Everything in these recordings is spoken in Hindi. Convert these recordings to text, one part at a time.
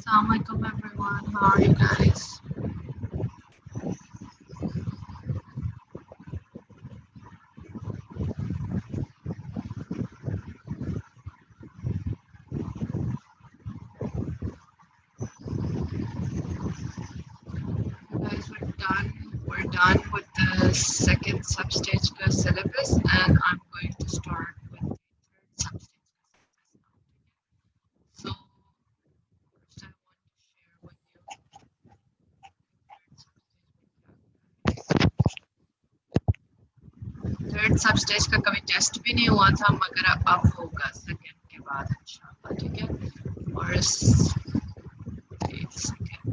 Assalamualaikum everyone. How are you guys? Guys, we're done. We're done with the second substage ka syllabus, and I'm going to start with the third substage ka syllabus now. So first, I want to share with you third substage का कभी टेस्ट भी नहीं हुआ था, मगर अब होगा सेकेंड के बाद इंशाल्लाह, ठीक है। और एक second,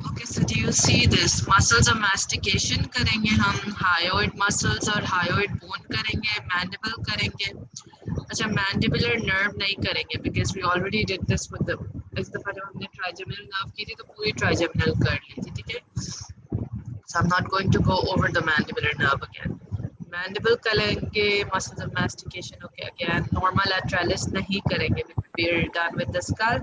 okay. So do you see this muscles of mastication करेंगे हम, हायोइड मसल्स और हायोइड बोन करेंगे, मैंडिबल करेंगे। अच्छा, मैंडिबुलर नर्व नहीं करेंगे because we already did this with the, इस दफा जब हमने ट्राइजेमिनल नर्व की थी तो पूरी ट्राइजेमिनल कर ली थी, ठीक है। So I'm not going to go over the mandibular nerve again. Mandible करेंगे, muscles of mastication, okay, again normal lateralus नहीं करेंगे because we're done with the skull.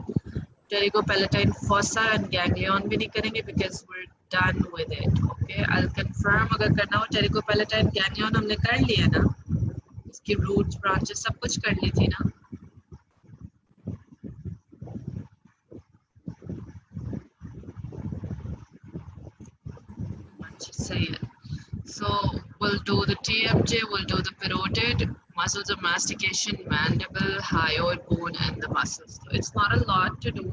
Pterygopalatine fossa and ganglion भी नहीं करेंगे because we're done with it, okay. I'll confirm अगर करना हो, pterygopalatine ganglion हमने कर लिया ना, इसकी roots, branches सब कुछ कर ली थी ना। सही है। So we'll do the TMJ, we'll do the parotid, muscles of mastication, mandible, hyoid bone, and the muscles. So it's not a lot to do.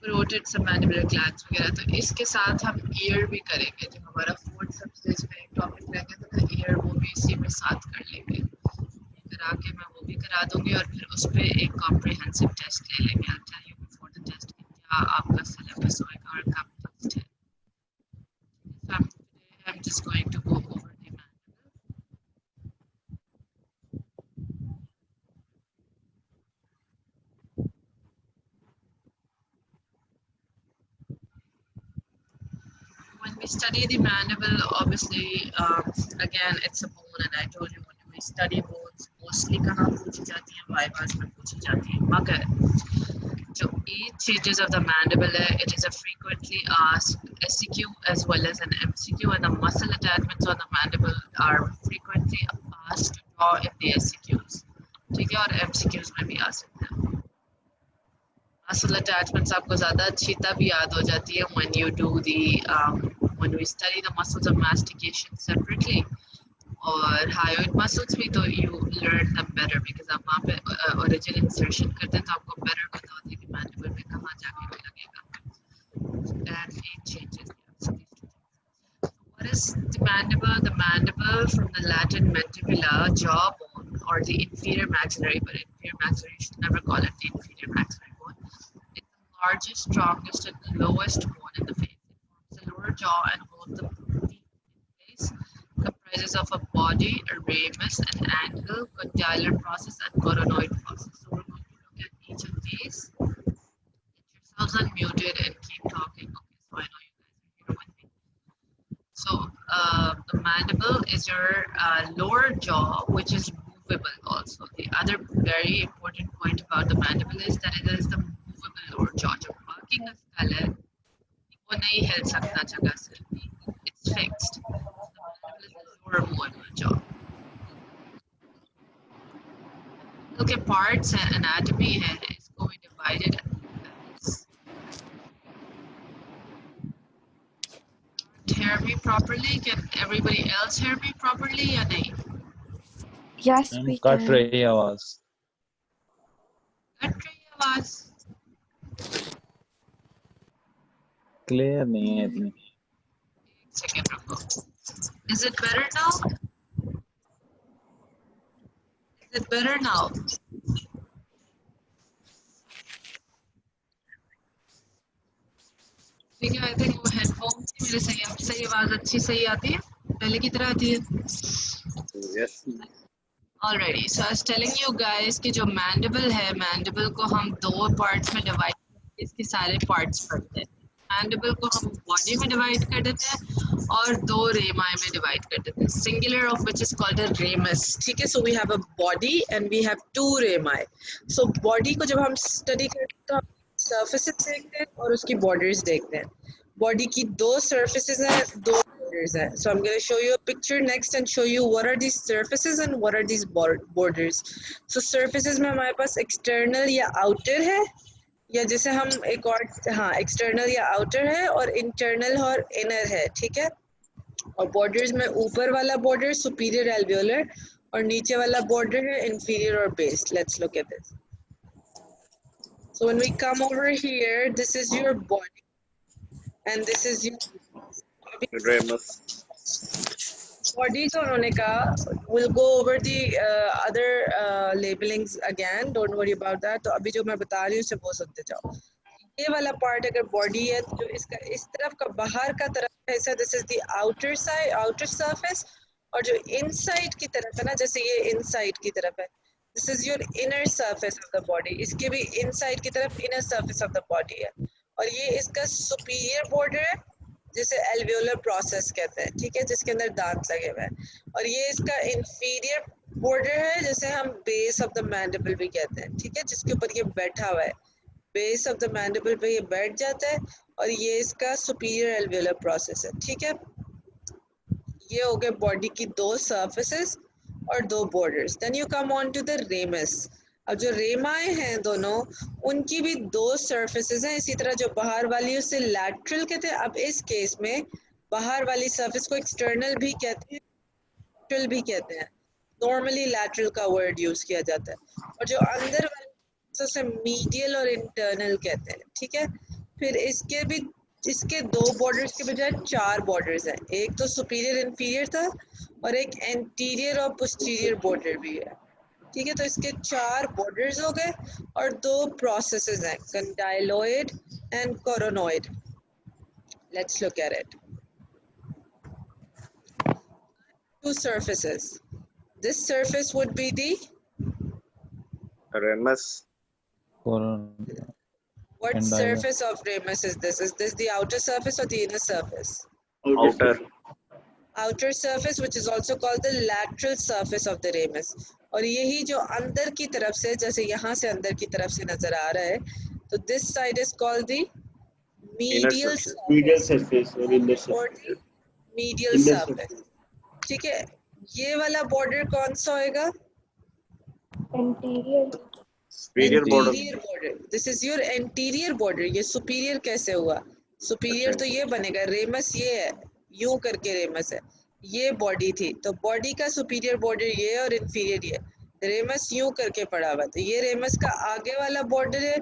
Parotid से mandibular glands वगैरह, तो इसके साथ हम ear भी करेंगे। जो हमारा fourth substage में एक topic रहेगा तो ear वो भी इसी में साथ कर लेंगे। करा के मैं वो भी करा दूंगी और फिर उस पे एक comprehensive test ले लेंगे। I'll tell you before the test कि क्या आपका syllabus होगा और कब test है। So I'm just going to go over the mandible. When we study the mandible, obviously, again, it's a bone, and I told you when we study bones, mostly कहाँ पूछी जाती हैं, वाइवास में पूछी जाती हैं, मगर जो each stages of the mandible है, it is a frequently asked SCQ as well as an MCQ, and the muscle attachments on the mandible are frequently asked to draw in the SCQs, ठीक है, और MCQs में भी आ सकते हैं। Muscle attachments आपको ज़्यादा अच्छी तब याद हो जाती है when you do the when we study the muscles of mastication separately, और hyoid muscles भी, तो you learn them better because आप वहाँ पे origin insertion करते हैं तो आपको better पता होता है कि mandible में कहाँ जाके वो लगेगा, and it changes. So what is the mandible? The mandible from the Latin mandibula, jawbone, or the inferior maxillary, but inferior maxillary, you should never call it the inferior maxillary bone. It's the largest, strongest, and lowest bone in the face. It forms the lower jaw and holds the teeth in place. Comprises of a body, a ramus, an angle, condylar process, and coronoid process. So we're going to look at each of these. Get yourselves unmuted and keep talking. Okay, so I know you guys are here with me. So the mandible is your lower jaw, which is movable also. The other very important point about the mandible is that it is the movable lower jaw. जो बाकी का skull है, वो नहीं हिल सकता जगह से. It's fixed. So the mandible is the lower movable jaw. Look at parts and anatomy है, इसको we divided as. Hear me properly? Can everybody else hear me properly या नहीं? Yes, we cut can. रही है आवाज। कट रही है आवाज? क्लियर नहीं है इतनी। Second रुको. Is it better now? Is it better now? ठीक है, I think वो headphone से मेरे सही आवाज अच्छी सही आती है, पहले की तरह आती है। Yes. Alrighty, so I was telling you guys कि जो mandible है, mandible को हम दो parts में divide, इसके सारे parts पढ़ते हैं। Mandible को हम body में divide कर देते हैं और दो रेमाए में डिवाइड कर देते हैं, singular of which is called a ramus, ठीक है। So we have a body and we have two rami. सो बॉडी को जब हम स्टडी करते हैं तो हम सर्फेसेस देखते हैं और उसकी बॉर्डर्स देखते हैं। बॉडी की दो सर्फेसेस हैं, दो borders हैं. So I'm going to show you a picture next and show you what are these surfaces and what are these borders. So surfaces में हमारे पास external या outer है, या जैसे हम एक और हाँ एक्सटर्नल या आउटर है, और इंटरनल और इनर है, ठीक है। और बॉर्डर्स में ऊपर वाला बॉर्डर सुपीरियर एल्वियोलर और नीचे वाला बॉर्डर है इंफीरियर और base. Let's look at this. So when we come over here, this is your body and this is your ramus. body का उन्होंने कहा, we'll go over the other labelings again, don't worry about that। तो अभी जो मैं बता रही हूँ उसे वो सुनते जाओ। ये वाला पार्ट अगर बॉडी है तो जो इसका इस तरफ का बाहर का तरफ है ऐसा, this is the outer side, outer surface. और जो इनसाइड की तरफ है ना, जैसे ये इनसाइड की तरफ है, this is your inner surface of the body. इसके भी इनसाइड की तरफ inner surface of the body है। और ये इसका सुपीरियर बॉर्डर है जिसे एल्वियोलर प्रोसेस कहते हैं, ठीक है, जिसके अंदर दांत लगे हुए हैं। और ये इसका इंफीरियर बॉर्डर है जिसे हम बेस ऑफ द मैंडिबल भी कहते हैं, ठीक है, जिसके ऊपर ये बैठा हुआ है। बेस ऑफ द मैंडिबल पे ये बैठ जाता है और ये इसका सुपीरियर एल्वियोलर प्रोसेस है, ठीक है। ये हो गए बॉडी की दो सर्फेसेस और दो borders. Then you come on to the ramus. अब जो रेमाए हैं दोनों, उनकी भी दो सर्फेसेस हैं। इसी तरह जो बाहर वाली उसे लैटरल कहते हैं। अब इस केस में बाहर वाली सर्फेस को एक्सटर्नल भी कहते हैं, लैटरल भी कहते हैं। नॉर्मली लैटरल का वर्ड यूज किया जाता है। और जो अंदर वाली तो उसे मीडियल और इंटरनल कहते हैं, ठीक है। फिर इसके दो बॉर्डर्स के बजाय चार बॉर्डर्स हैं। एक तो सुपीरियर इंफीरियर था और एक एंटीरियर और पोस्टीरियर बॉर्डर भी है, ठीक है। तो इसके चार बॉर्डर्स हो गए और दो प्रोसेसेस हैं, condyloid and coronoid. Let's look at it. Two surfaces. This surface would be the Ramus. what surface of ramus is this? Is this the outer surface or the inner surface? Outer. Outer surface, which is also called the lateral surface of the ramus. और यही जो अंदर की तरफ से, जैसे यहाँ से अंदर की तरफ से नजर आ रहा है, तो this side is called the medial surface or the medial surface, ठीक है। ये वाला बॉर्डर कौन सा होएगा? Superior border. This is your anterior border. ये सुपीरियर कैसे हुआ? सुपीरियर तो ये बनेगा, रेमस ये है, यूं करके रेमस है, ये बॉडी थी, तो बॉडी का सुपीरियर बॉर्डर ये और इंफीरियर ये। रेमस यूं करके पड़ा हुआ, तो ये रेमस का आगे वाला बॉर्डर है,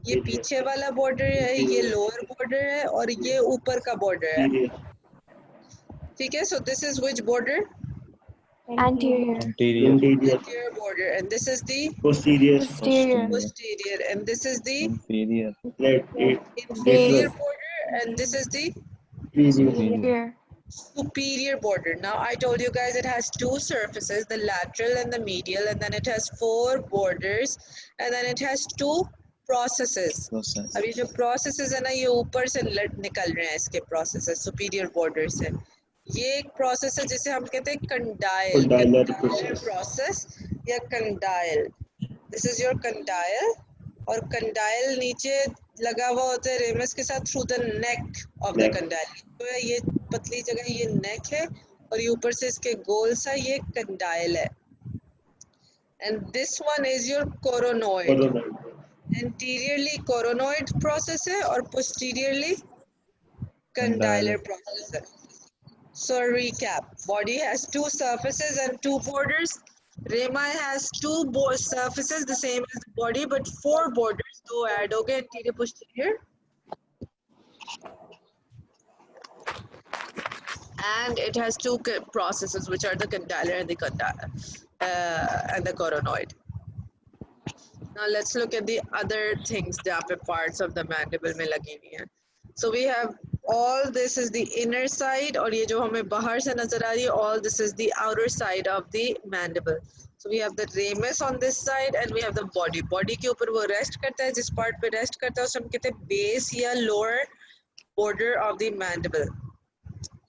ये पीछे वाला बॉर्डर है, ये लोअर बॉर्डर है और ये ऊपर का बॉर्डर है, ठीक है। So this is which border? Anterior border, and this is the posterior, and this is the inferior border, and this is the superior border. Now I told you guys it has two surfaces, the lateral and the medial, and then it has four borders, and then it has two processes. अब ये जो processes है ना, ये ऊपर से निकल रहे हैं इसके processes, superior border से। ये एक प्रोसेस है जिसे हम कहते हैं कंडाइल प्रोसेस या condyle. This is your condyle, और कंडाइल नीचे लगा हुआ होता है रेमस के साथ through the neck of the condyle. तो ये पतली जगह ये नेक है और ये ऊपर से इसके गोल सा ये कंडाइल है। And this one is your coronoid. Anteriorly coronoid process है और पोस्टीरियरली कंडाइलर प्रोसेस है। So recap, body has two surfaces and two borders. Rami has two surfaces the same as the body but four borders. So add हो गए anterior posterior. And it has two processes which are the condylar and the coronoid. Now let's look at the other things जहाँ पे parts of the mandible में लगी हुई हैं. So we have all this is the inner side, और ये जो हमें बाहर से नजर आ रही है, all this is the outer side of the mandible. So we have the ramus on this side and we have the body. Body के ऊपर वो rest करता है, जिस part पे rest करता है उसे हम कहते हैं base या lower border of the mandible.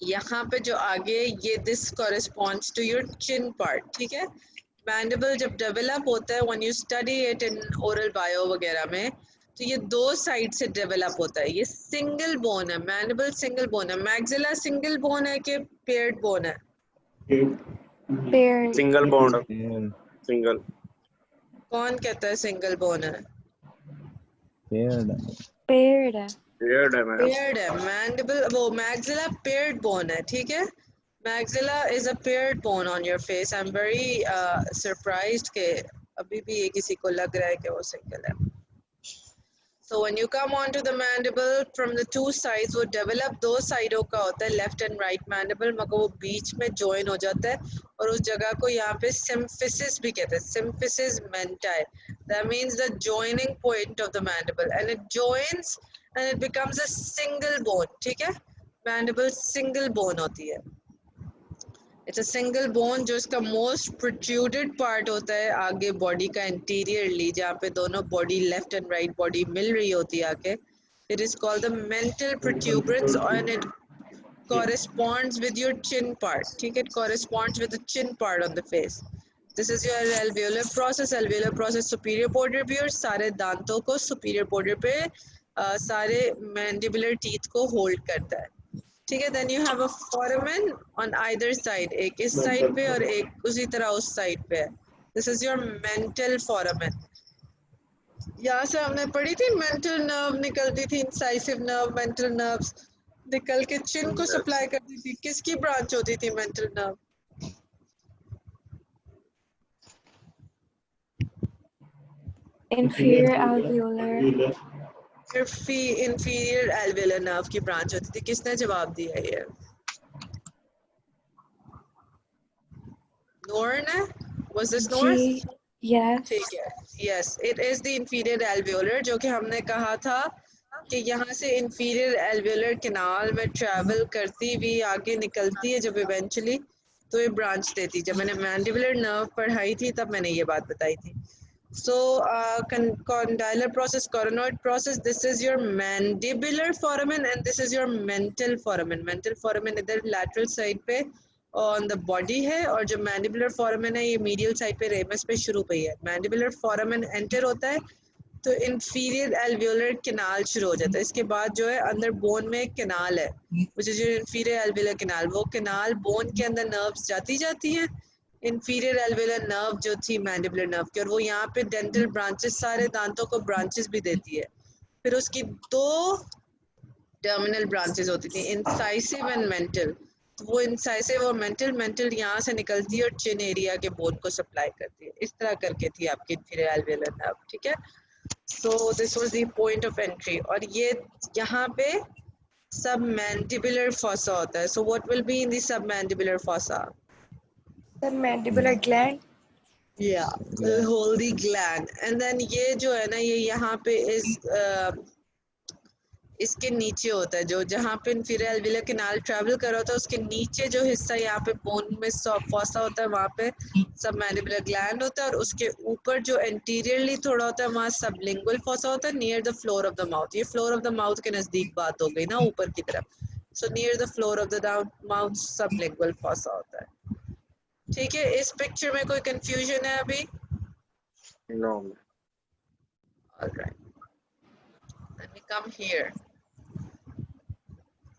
यहाँ पे जो आगे ये this corresponds to your chin part, ठीक है। मैंडिबल जब डेवलप होता है when you study it in oral bio वगैरह में, तो ये दो साइड से डेवलप होता है। ये सिंगल बोन है, मैंडिबल सिंगल बोन है। मैक्सिला सिंगल बोन है कि पेयर्ड बोन है? Paired. Single bond. Pair Single. कौन कहता है सिंगल बोन है? Paired Paired. Paired है मैम. पेयर्ड है। मैंडिबल वो मैक्सिला पेयर्ड बोन है, ठीक है। Maxilla is a paired bone on your face. I am very surprised के अभी भी ये किसी को लग रहा है कि वो सिंगल है। So when you come onto the mandible from the two sides, वो develop दो साइडों का होता है, left and right mandible, मगर वो बीच में join हो जाता है और उस जगह को यहाँ पे symphysis भी कहते हैं, symphysis menti. That means the joining point of the mandible, and it joins and it becomes a single bone, ठीक है? Mandible single bone होती है। इट्स अ सिंगल बोन जो इसका मोस्ट प्रोट्रूडेड पार्ट होता है आगे बॉडी का इंटीरियरली, जहाँ पे दोनों body left and right body मिल रही होती है आके। It is called the mental protuberance and it corresponds with your chin part, ठीक है? It corresponds with the chin part on the face. This is your alveolar process. Alveolar process superior border पे, और सारे दांतों को superior border पे सारे mandibular teeth को hold करता है, ठीक है। Then you have a foramen on either side, एक इस साइड पे और एक उसी तरह उस साइड पे है। This is your mental foramen. यहाँ से हमने पढ़ी थी मेंटल नर्व निकलती थी, इंसाइसिव नर्व, मेंटल नर्व्स निकल के चिन को सप्लाई करती थी। किसकी ब्रांच होती थी mental nerve? Inferior alveolar. Inferior alveolar nerve की ब्रांच होती थी। किसने जवाब दिया ये? नोर ने? Was this Noor? G. Yes. ठीक है, yes, it is the inferior एल्वेओलर, जो कि हमने कहा था कि यहाँ से इंफीरियर एल्वेओलर कैनाल में ट्रैवल करती हुई आगे निकलती है जब इवेंचुअली, तो ये ब्रांच देती। जब मैंने मैंडिबुलर नर्व पढ़ाई थी तब मैंने ये बात बताई थी। सो condylar process, coronoid process, this is your mandibular foramen and this is your mental foramen. mental foramen इधर lateral side पे ऑन द बॉडी है, और जो मैंडिबुलर फोरामेन है ये मीडियल साइड पे रेमस पे शुरू पे ही है। मैंडिबुलर फोरामेन एंटर होता है तो इंफीरियर एल्वेओलर कैनाल शुरू हो जाता है। इसके बाद जो है अंदर बोन में एक कैनाल है, which is your inferior एल्वेओलर canal. वो कैनाल बोन के अंदर नर्व्स जाती हैं। इंफीरियर एल्वेओलर नर्व जो थी मैंडिबुलर नर्व की, और वो यहाँ पे डेंटल ब्रांचेस, सारे दांतों को ब्रांचेस भी देती है। फिर उसकी दो टर्मिनल ब्रांचेस होती थी, इंसाइसिव एंड मेंटल। वो इंसाइसिव और मेंटल यहाँ से निकलती है और चिन एरिया के बोन को सप्लाई करती है। इस तरह करके थी आपकी इंफीरियर एल्वेओलर नर्व, ठीक है। So this was the point of entry, और ये यहाँ पे सब मैंडिबुलर फॉसा होता है। So what will be in the sub mandibular fossa? Submandibular gland. Yeah, the holy gland. And then ये जो है ना, ये यहाँ पे इसके नीचे होता है, जो जहाँ पे इंफीरियर एल्वेओलर कैनाल ट्रैवल कर रहा होता है उसके नीचे जो हिस्सा यहाँ पे बोन में फॉसा होता है, वहाँ पे सबमैंडिबुलर ग्लैंड होता है, और उसके ऊपर जो एंटीरियरली थोड़ा होता है वहाँ सबलिंगुअल फॉसा होता है, near the floor of the mouth. ये फ्लोर ऑफ द माउथ के नजदीक बात हो गई ना, ऊपर की तरफ। So near the floor of the mouth sublingual fossa होता है, ठीक है। इस पिक्चर में कोई कंफ्यूजन है अभी? No. Alright, let me come here.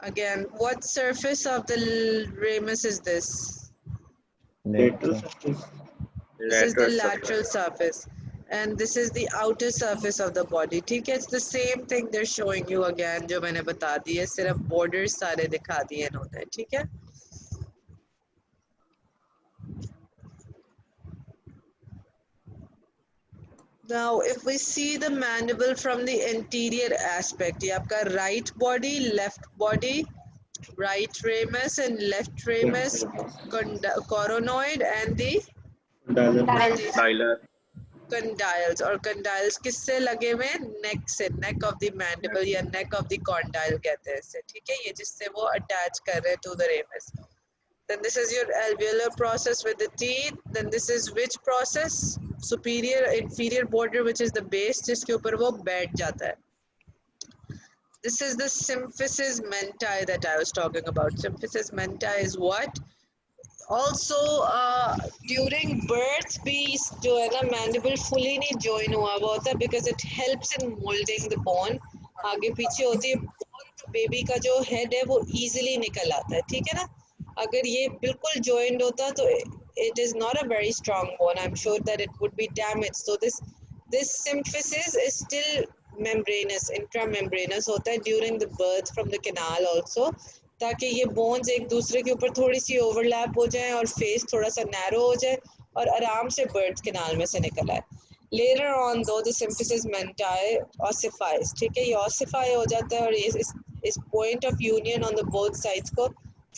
Again, what surface of the ramus is this? This is the lateral surface, and this is the outer surface of the body, ठीक है। It's the same thing they're showing you again, जो मैंने बता दी है, सिर्फ borders सारे दिखा दिए इन्होंने, ठीक है। Now, if we see the mandible from the anterior aspect, ये आपका right body, left body, right ramus and left ramus, coronoid and the Tyler. condyles, और condyles किससे लगे हुए? neck से, neck of the mandible या neck of the condyle कहते हैं इसे, ठीक है। ये जिससे वो attach कर रहे हैं to the ramus. Then this is your alveolar process with the teeth. Then this is which process? Superior inferior border, which is the base, जिसके ऊपर वो बैठ जाता है। This is the symphysis menti that I was talking about. Symphysis menti is what? Also, during birth भी जो है ना mandible fully नहीं join हुआ हुआ होता because it helps in molding the bone. आगे पीछे होती है bone, तो baby का जो head है वो easily निकल आता है, ठीक है ना? अगर ये बिल्कुल joined होता तो it is not a very strong bone. I'm sure that it would be damaged. So this symphysis is still membranous, intramembranous होता है during the birth from the canal also, ताकि ये बोन्स एक दूसरे के ऊपर थोड़ी सी ओवरलैप हो जाए और फेस थोड़ा सा नैरो हो जाए और आराम से बर्थ कैनाल में से निकल आए. लेटर ऑन दो द सिम्फिसिस मेंटाई ऑसिफाइज, ठीक है, ये ऑसिफाई हो जाता है और इस point of union on the both sides को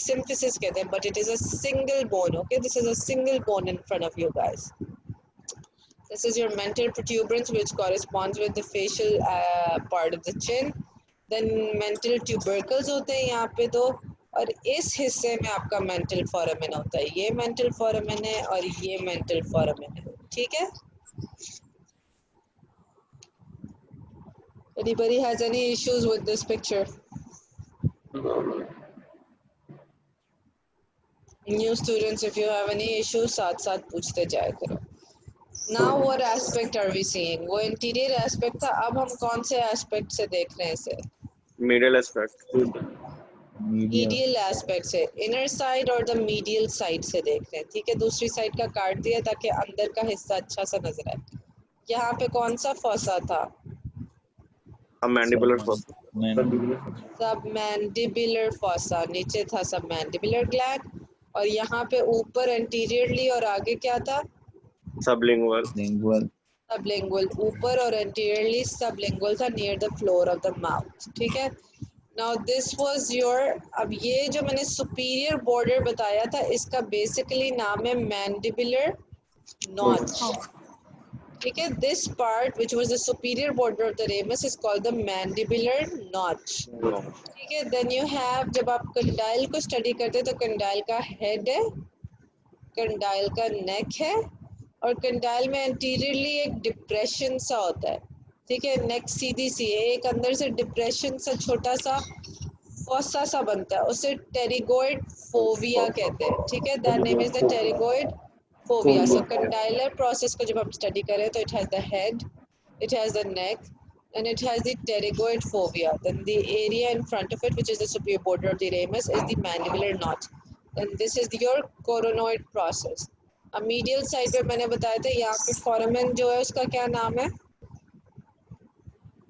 सिम्फिसिस कहते हैं. But it is a single bone. Okay, this is a single bone in front of you guys. This is your mental protuberance which corresponds with the facial part of the chin. Then mental tubercles होते हैं यहाँ पे दो, और इस हिस्से में आपका mental foramen होता है. ये mental foramen है और ये mental foramen है, ठीक है. Anybody has any issues with this picture? New students, if you have any issues, साथ साथ पूछते जाया करो. Now what aspect are we seeing? वो interior aspect था. अब हम कौन से aspect से देख रहे हैं इसे? Middle aspect. मीडियल एस्पेक्ट से, इनर साइड और द मीडियल साइड से देख रहे हैं, ठीक है. दूसरी साइड का काट दिया ताकि अंदर का हिस्सा अच्छा सा नजर आए. यहाँ पे कौन सा फॉसा था? A mandibular fossa. सब मैंडिबुलर फॉसा. नीचे था सब मैंडिबुलर ग्लैंड, और यहाँ पे ऊपर एंटीरियरली और आगे क्या था? Sublingual. Lingual. सबलिंगुअल. ऊपर और एंटीरियरली सबलिंगुअल था, near the floor of the mouth, ठीक है. नाउ दिस वाज योर, अब ये जो मैंने सुपीरियर बॉर्डर बताया था इसका बेसिकली नाम है मैंडिबुलर नॉच, ठीक है. This part which was the superior border of the ramus is called the mandibular notch, ठीक है. देन यू हैव, जब आप कंडाइल को स्टडी करते हैं तो कंडाइल का हेड है, कंडाइल का नेक है, और कंडाइल में एंटीरियरली एक डिप्रेशन सा होता है, ठीक है. नेक सीधी सी है, एक अंदर से डिप्रेशन सा छोटा सा फॉसा सा बनता है, उसे टेरिगोइड फोविया कहते हैं, ठीक है. That name is the pterygoid fovea. So condylar process को जब हम स्टडी करें तो it has the head, it has the neck, and it has the pterygoid fovea. Then the area in front of it, which is the superior border of the ramus, is the mandibular notch. And this is your coronoid process. अब medial side पे मैंने बताया था यहाँ पे foramen जो है उसका क्या नाम है?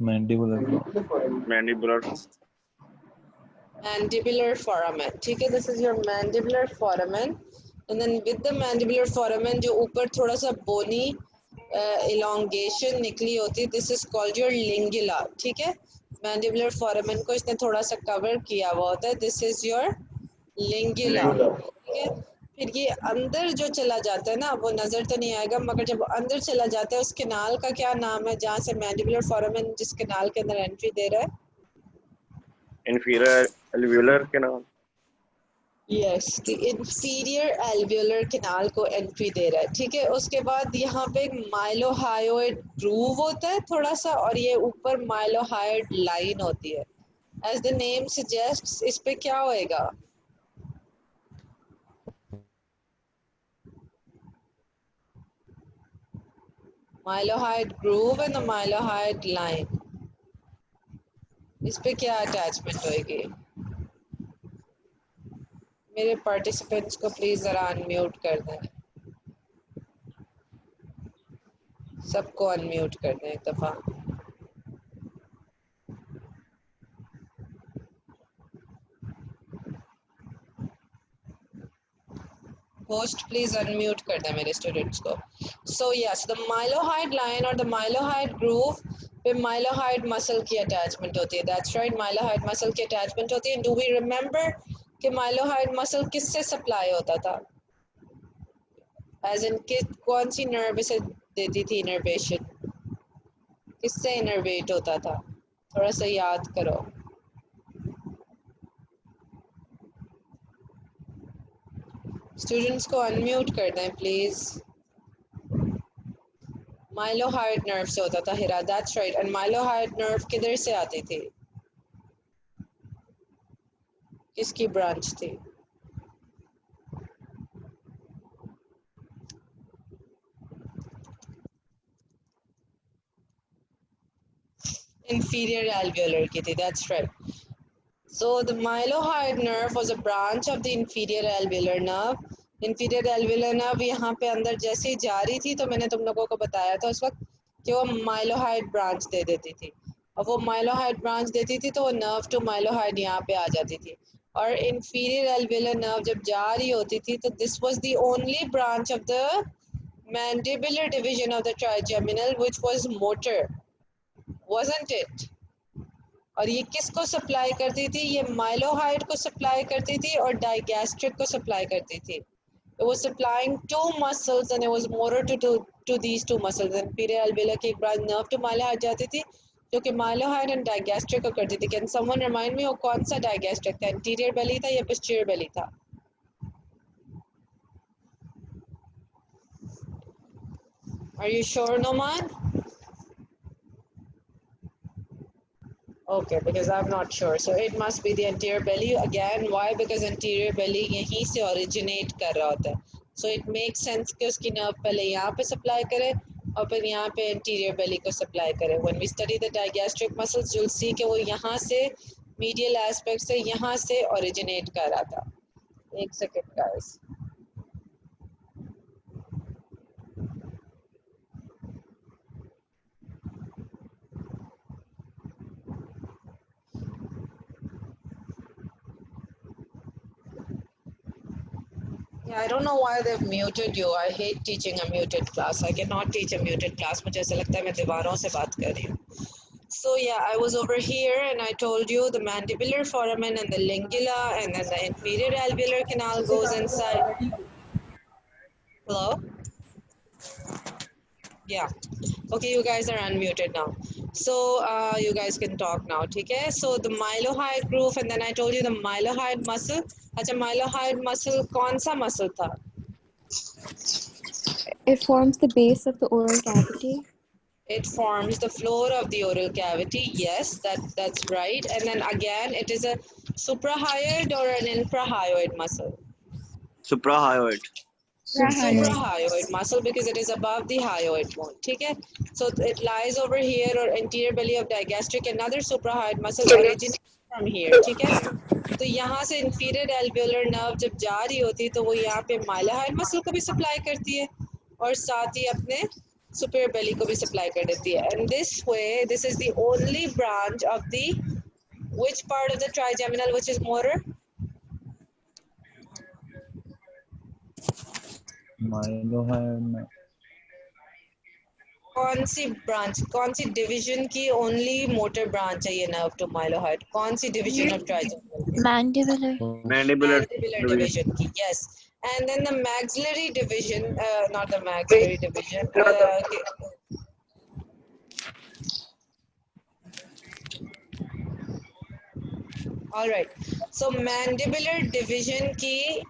Mandibular. Mandibular. Mandibular foramen, ठीक है. This is your mandibular foramen. And then with the mandibular foramen जो ऊपर थोड़ा सा bony elongation निकली होती है, this is called your lingula, ठीक है. mandibular foramen को इसने थोड़ा सा cover किया हुआ होता है, this is your lingula, ठीक है. फिर ये अंदर जो चला जाता है ना, वो नजर तो नहीं आएगा, मगर जब अंदर चला जाता है उस कैनाल का क्या नाम है जहाँ से mandibular foramen जिस कैनाल के अंदर एंट्री दे रहा है? Inferior alveolar canal. Yes, the inferior alveolar canal को एंट्री दे रहा है, ठीक है. उसके बाद यहाँ पे एक माइलोहायोइड ग्रूव होता है थोड़ा सा, और ये ऊपर माइलोहायोइड लाइन होती है. एज द नेम सजेस्ट्स, इस पे क्या होएगा? माइलोहायोइड ग्रूव एंड द माइलोहायोइड लाइन. इस पे क्या अटैचमेंट होएगी? मेरे पार्टिसिपेंट्स को प्लीज जरा अनम्यूट कर दें, सबको अनम्यूट कर दें एक दफा. होस्ट प्लीज अनम्यूट कर दें मेरे स्टूडेंट्स को. So yes, the mylohyoid line और द माइलोहाइड ग्रूव पे माइलोहाइड मसल की अटैचमेंट होती है. दैट्स राइट, माइलोहाइड मसल की अटैचमेंट होती है. डू वी रिमेंबर कि माइलोहाइड मसल किससे सप्लाई होता था? एज इन कौन सी नर्व से देती थी इनर्वेशन? किससे इनर्वेट होता था? थोड़ा सा याद करो. स्टूडेंट्स को अनम्यूट कर दें प्लीज. माइलोहाइड नर्व से होता था हिरा. That's right. And mylohyoid nerve किधर से आती थी? किसकी ब्रांच थी? Inferior alveolar की थी, that's right. So the mylohyoid nerve was a branch of the inferior alveolar nerve. Inferior alveolar nerve यहाँ पे अंदर जैसे ही जा रही थी तो मैंने तुम लोगों को बताया था उस वक्त कि वो mylohyoid branch दे देती थी, और वो mylohyoid branch देती थी तो वो nerve to mylohyoid यहाँ पे आ जाती थी, और inferior alveolar nerve जब जा रही होती थी तो this was the only branch of the mandibular division of the trigeminal which was motor, wasn't it? और ये किसको सप्लाई करती थी? ये माइलोहाइड को सप्लाई करती थी और डाइगैस्ट्रिक को सप्लाई करती थी. It was supplying two muscles and it was motor to these two muscles. And inferior alveolar की एक ब्रांच nerve to mylohyoid जाती थी जो कि माइलोहाइड एंड डाइगैस्ट्रिक को करती थी. Can someone remind me वो कौन सा डाइगैस्ट्रिक था? Anterior belly था या posterior belly था? Are you sure, Noman? Okay, because I'm not sure. So it must be the anterior belly. Again, why? Because anterior belly यहीं से originate कर रहा होता है. So it makes sense कि उसकी nerve पहले यहाँ पे supply करे और फिर यहाँ पे anterior belly को supply करे. When we study the digastric muscles, you'll see कि वो यहाँ से medial aspect से यहाँ से originate कर रहा था. एक second, guys. Yeah, I don't know why they've muted you. I hate teaching a muted class. I cannot teach a muted class. मुझे ऐसा लगता है मैं दीवारों से बात कर रही हूँ. So yeah, I was over here and I told you the mandibular foramen and the lingula and then the inferior alveolar canal goes inside. Hello? Yeah. Okay, you guys are unmuted now. So you guys can talk now, okay? So the mylohyoid groove and then I told you the mylohyoid muscle. अच्छा, mylohyoid muscle कौन सा muscle था? It forms the base of the oral cavity. It forms the floor of the oral cavity. Yes, that's right. And then again, it is a suprahyoid or an infrahyoid muscle. Suprahyoid. Suprahyoid muscle because it is above the hyoid bone. Okay? So it lies over here or anterior belly of digastric. Another suprahyoid muscle originates from here. Okay? तो यहाँ से inferior alveolar nerve जब जा रही होती है तो वो यहाँ पे mylohyoid muscle को भी supply करती है और साथ ही अपने superior belly को भी supply कर देती है. And this way, this is the only branch of the which part of the trigeminal which is motor? mylohyoid कौन सी ब्रांच, कौन सी डिवीजन की ओनली मोटर ब्रांच है ये नर्व टू माइलोहाइड? कौन सी division of trigeminal? Mandibular. Mandibular mandibular division. Division की. Yes. And then the maxillary division, not the maxillary division, all right. So mandibular division की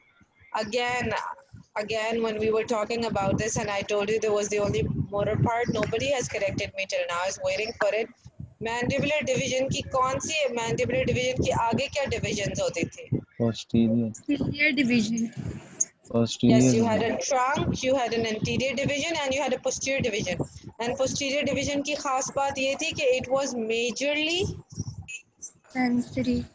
again when we were talking about this and I told you there was the only motor part, nobody has corrected me till now. I was waiting for it. Mandibular division की कौन सी, mandibular division की आगे क्या divisions होती थी? Posterior division. Yes, you had a trunk, you had an anterior division and you had a posterior division. And posterior division की खास बात ये थी कि it was Sensory.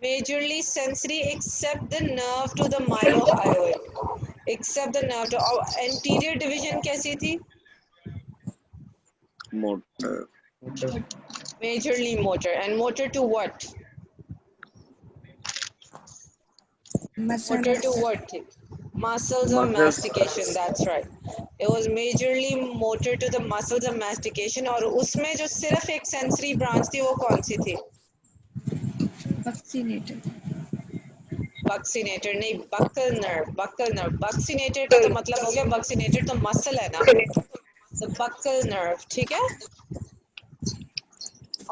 majorly sensory except the nerve to the mylohyoid. Except the nerve to anterior division कैसी थी? Motor. Majorly motor. And motor to what? Motor to what? Muscles of mastication. That's right. It was majorly motor to the muscles of mastication. और उसमें जो सिर्फ एक sensory branch थी वो कौन सी थी? Buccinator. Buccinator नहीं, buccal nerve. Buccal nerve. Buccinator का तो मतलब हो गया, buccinator तो muscle है ना, तो buccal nerve. ठीक है?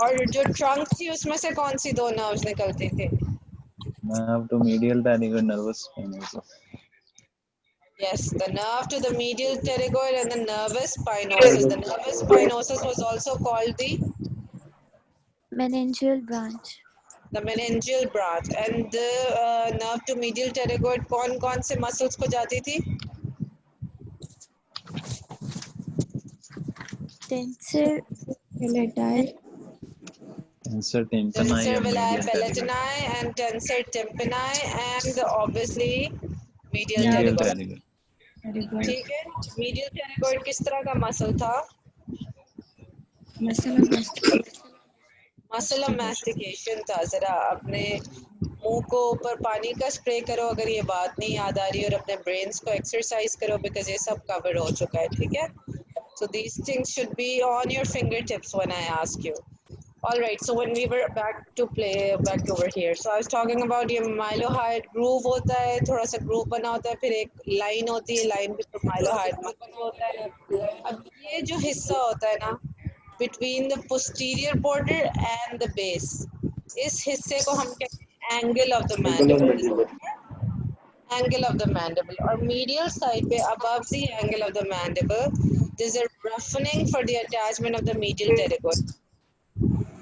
और जो trunk थी उसमें से कौन सी दो nerves निकलती थी? nerve to medial pterygoid nervous spinosa. Yes, the nerve to the medial pterygoid and the nervus spinosus. The nervus spinosus was also called the Meningeal branch. the meningeal branch. And the nerve to medial pterygoid कौन-कौन से muscles को जाती थी? Tensor pallidi, Tensor tympani Tensor and villi medial pterygoid. palatini and tensor tympani and obviously medial Medial pterygoid. pterygoid. pterygoid, ठीक है, medial pterygoid किस तरह का muscle था? muscle of mastication, muscle of mastication था. जरा अपने मुंह को ऊपर पानी का स्प्रे करो अगर ये बात नहीं याद आ रही, और अपने ब्रेन्स को एक्सरसाइज करो बिकॉज ये सब कवर हो चुका है. ठीक है, so these things should be on your fingertips when I ask you. All right, so when we were back over here, so I was talking about ये mylohyoid groove होता है, थोड़ा सा groove बना होता है, फिर एक line होती है, line के ऊपर mylohyoid muscle होता है. अब ये जो हिस्सा होता है ना between the posterior border and the base, इस हिस्से को हम कहते हैं angle of the mandible. Angle of the mandible और medial side पे above the angle of the mandible there's a roughening for the attachment of the medial pterygoid.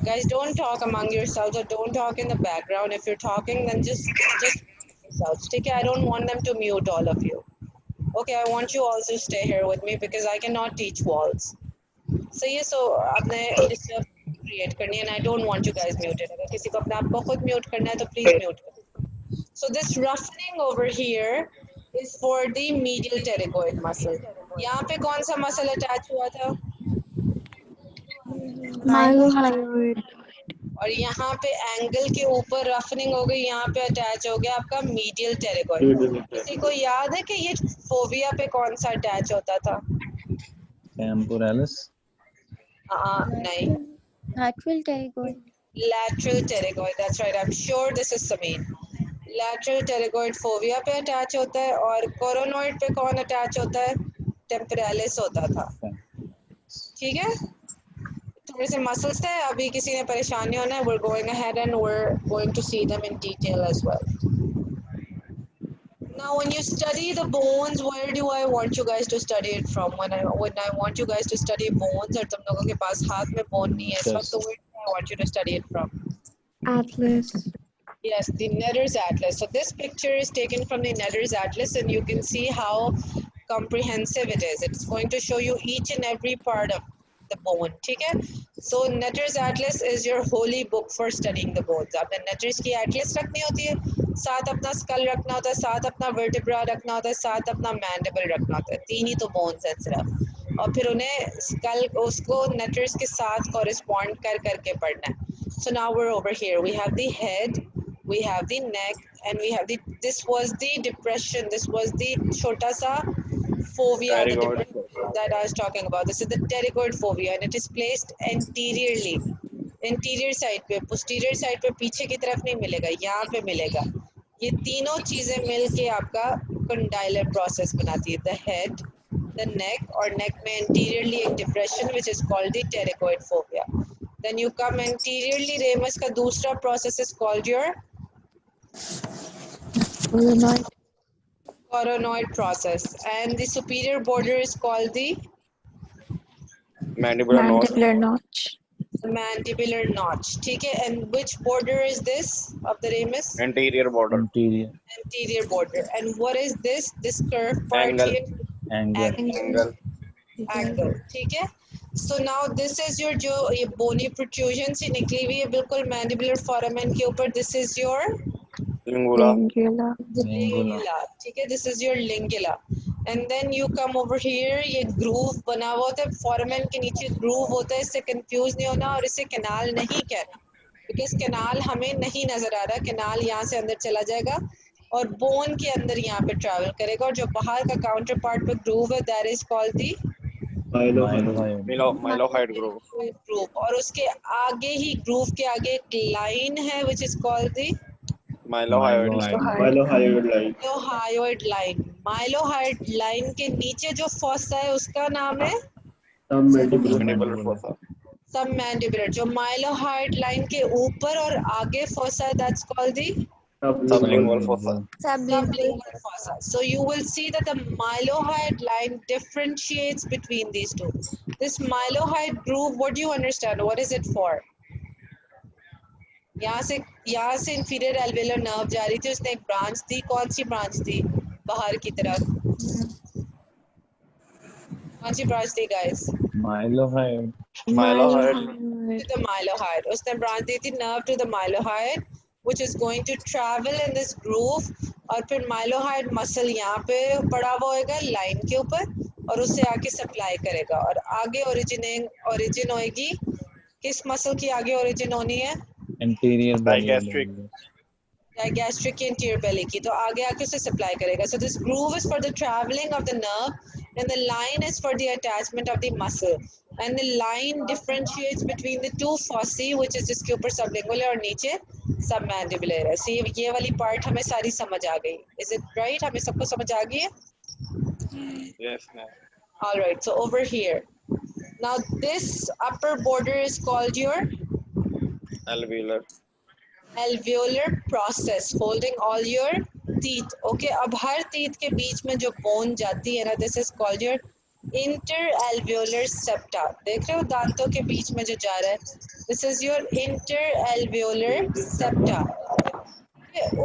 Guys, don't talk among yourselves or don't talk in the background. If you're talking, then just yourselves. Take care. I don't want them to mute all of you. Okay, I want you all to stay here with me because I cannot teach walls. So ये so आपने disturb create करनी है and I don't want you guys muted. अगर किसी को अपने आप को खुद mute करना है तो please mute करो. So this roughening over here is for the medial pterygoid muscle. यहाँ पे कौन सा muscle attach हुआ था? mylohyoid, और यहाँ पे एंगल के ऊपर रफनिंग हो गई, यहाँ पे अटैच हो गया आपका मीडियल टेरिगोइड. किसी को याद है कि ये फोविया पे कौन सा अटैच होता था? Temporalis. नहीं, lateral pterygoid, lateral pterygoid. That's right. I'm sure this is Samin. Lateral pterygoid fovea पे अटैच होता है और कोरोनॉइड पे कौन अटैच होता है? टेम्पोरालिस होता था. ठीक है, थोड़े से मसल्स थे, अभी किसी ने परेशान नहीं होना है. We're going ahead and we're going to see them in detail as well. Now when you study the bones, where do I want you guys to study it from? When I want you guys to study bones और तुम लोगों के पास हाथ में bone नहीं है इस वक्त, तो where do I want you to study it from? atlas, Yes, the Netter's Atlas. So this picture is taken from the Netter's Atlas and you can see how comprehensive it is. It's going to show you each and every part of the bone. ठीक है? So Netter's Atlas is your holy book for studying the bones. आपने Netter's की Atlas रखनी होती है, साथ अपना skull रखना होता है, साथ अपना vertebra रखना होता है, साथ अपना mandible रखना होता है. तीन ही तो bones हैं सिर्फ, और फिर उन्हें skull उसको Netter's के साथ correspond कर करके पढ़ना है. So now we're over here. We have the head, we have the neck, and we have the, this was the depression, this was the chota sa fovea, the depression that I was talking about. This is the pterygoid fovea and it is placed anteriorly. Anterior side पे, posterior side पे पीछे की तरफ नहीं मिलेगा, यहाँ पे मिलेगा. ये तीनों चीजें मिलके आपका condylar process बनाती है. The head, the neck, और neck में anteriorly एक depression which is called the pterygoid fovea. Then you come anteriorly, ramus का दूसरा process is called your coronoid, coronoid process, and the superior border is called the mandibular notch, mandibular notch. ठीक है, and which border is this of the ramus? Anterior border. Anterior. Anterior border. And what is this? This curved part Angle. here? Angle. Angle. ठीक है. So now this is your जो ये bony protrusion सी निकली हुई है बिल्कुल mandibular foramen के ऊपर. This is your Lingula. lingula. ठीक है, this is your lingula. And then you come over here, ये groove बना हुआ होता है, foramen के नीचे groove होता है. इससे confuse नहीं होना और इसे canal नहीं कहना, because canal हमें नहीं नजर आ रहा. canal यहाँ से अंदर चला जाएगा और bone के अंदर यहाँ पे travel करेगा, और जो बाहर का counterpart पे groove है, that is called the Mylohyoid groove. groove. और उसके आगे ही groove के आगे एक line है which is called the Mylohyoid. mylohyoid line. mylohyoid line के नीचे जो fossa है उसका नाम है Mandibular fossa. submandibular. जो mylohyoid line के ऊपर और आगे fossa है, that's called the Sublingual fossa. sublingual fossa. So you will see that the mylohyoid line differentiates between these two. This mylohyoid groove, what do you understand? What is it for? यहाँ से इंफीरियर एल्वेलर नर्व जा रही थी, उसने एक ब्रांच दी, कौन सी ब्रांच दी बाहर की तरफ, कौन सी ब्रांच दी guys? Mylohyoid. Mylohyoid. To the mylohyoid, उसने ब्रांच दी थी nerve to the mylohyoid which is going to travel in this groove, और फिर mylohyoid muscle यहाँ पे पड़ा हुआ होगा लाइन के ऊपर और उससे आके सप्लाई करेगा और आगे ओरिजिन होएगी किस मसल की, आगे ओरिजिन होनी है Anterior belly. Digastric. gastric anterior belly की, तो आगे आके उसे सप्लाई करेगा. So this groove is for the traveling of the nerve and the line is for the attachment of the muscle, and the line differentiates between the two fossae which is जिसके ऊपर sublingual और नीचे submandibular है. So ये वाली part हमें सारी समझ आ गई. Is it right? हमें सबको समझ आ गई है? Yes, ma'am. All right, so over here now this upper border is called your Alveolar. alveolar process holding all your teeth. Okay, अब हर teeth के बीच में जो bone जाती है ना, this is called your interalveolar septa. देख रहे हो दांतों के बीच में जो जा रहा है, this is your interalveolar septa.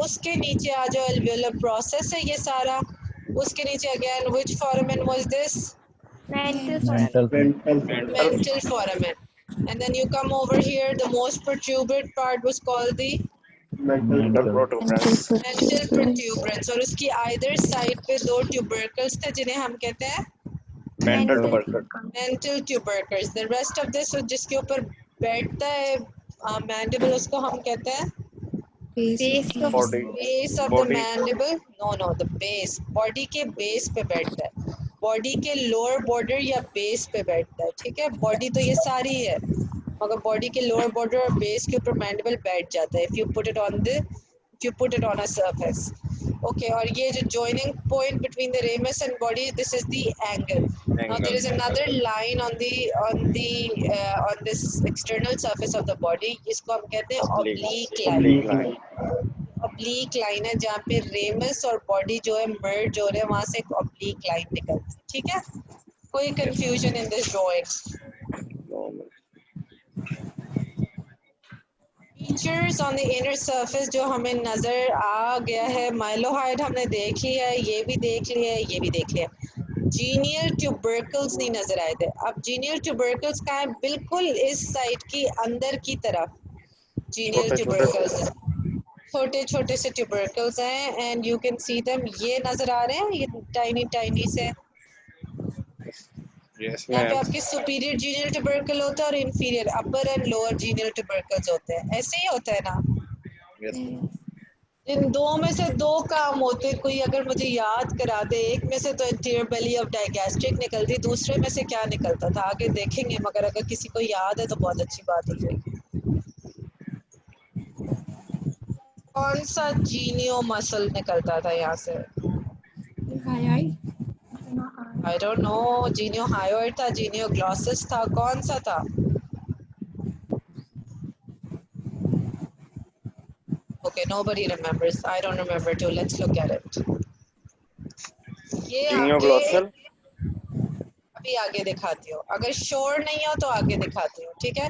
उसके नीचे आ जाओ, alveolar process है ये सारा. उसके नीचे again which foramen was this? Mental. Mental foramen. And then you come over here, the most protuberant part was called the Mental protuberance. mental protuberance, और उसकी either side पे दो tubercles थे जिन्हें हम कहते हैं Mental tubercle. mental tubercles. The rest of this जिसके ऊपर बैठता है mandible उसको हम कहते हैं Body. base of the Body. mandible. No, the base. Body के base पे बैठता है, body के lower border या base पे बैठता है. ठीक है, body तो ये सारी है मगर body के lower border और base के ऊपर mandible बैठ जाता है if you put it on a surface. Okay, और ये जो joining point between the ramus and body, this is the angle. Now there is another line on this external surface of the body, इसको हम कहते हैं oblique line. Oblique line है जहाँ पे ramus और body जो है merge हो रहे हैं, वहाँ से एक oblique line निकलती है. ठीक है, कोई confusion in this drawing? Features on the inner surface जो हमें नजर आ गया है, mylohyoid हमने देख लिया है, ये भी देख लिया है, ये भी देख लिया. Genial tubercles नहीं नजर आए थे. अब genial tubercles कहाँ है? बिल्कुल इस साइड की अंदर की तरफ genial tubercles है. छोटे छोटे से tubercles हैं and you can see them. ये नजर आ रहे हैं, ये tiny से. Yes, यहाँ पे ma'am. आपके superior genial tubercle होता है और inferior upper and lower genial tubercles होते हैं. ऐसे ही होता है ना? Yes, ma'am. इन दो में से दो काम होते, कोई अगर मुझे याद करा दे. एक में से तो anterior belly of digastric निकलती, दूसरे में से क्या निकलता था आगे देखेंगे, मगर अगर किसी को याद है तो बहुत अच्छी बात हो जाएगी. कौन सा जीनियो मसल निकलता था यहाँ से? I don't know. जीनियो हायोइड था, जीनियो ग्लॉसस था, कौन सा था? Okay, nobody remembers. I don't remember too. Let's look at it. ये Genioglossal. अभी आगे दिखाती हूँ. अगर sure नहीं हो तो आगे दिखाती हूँ, ठीक है?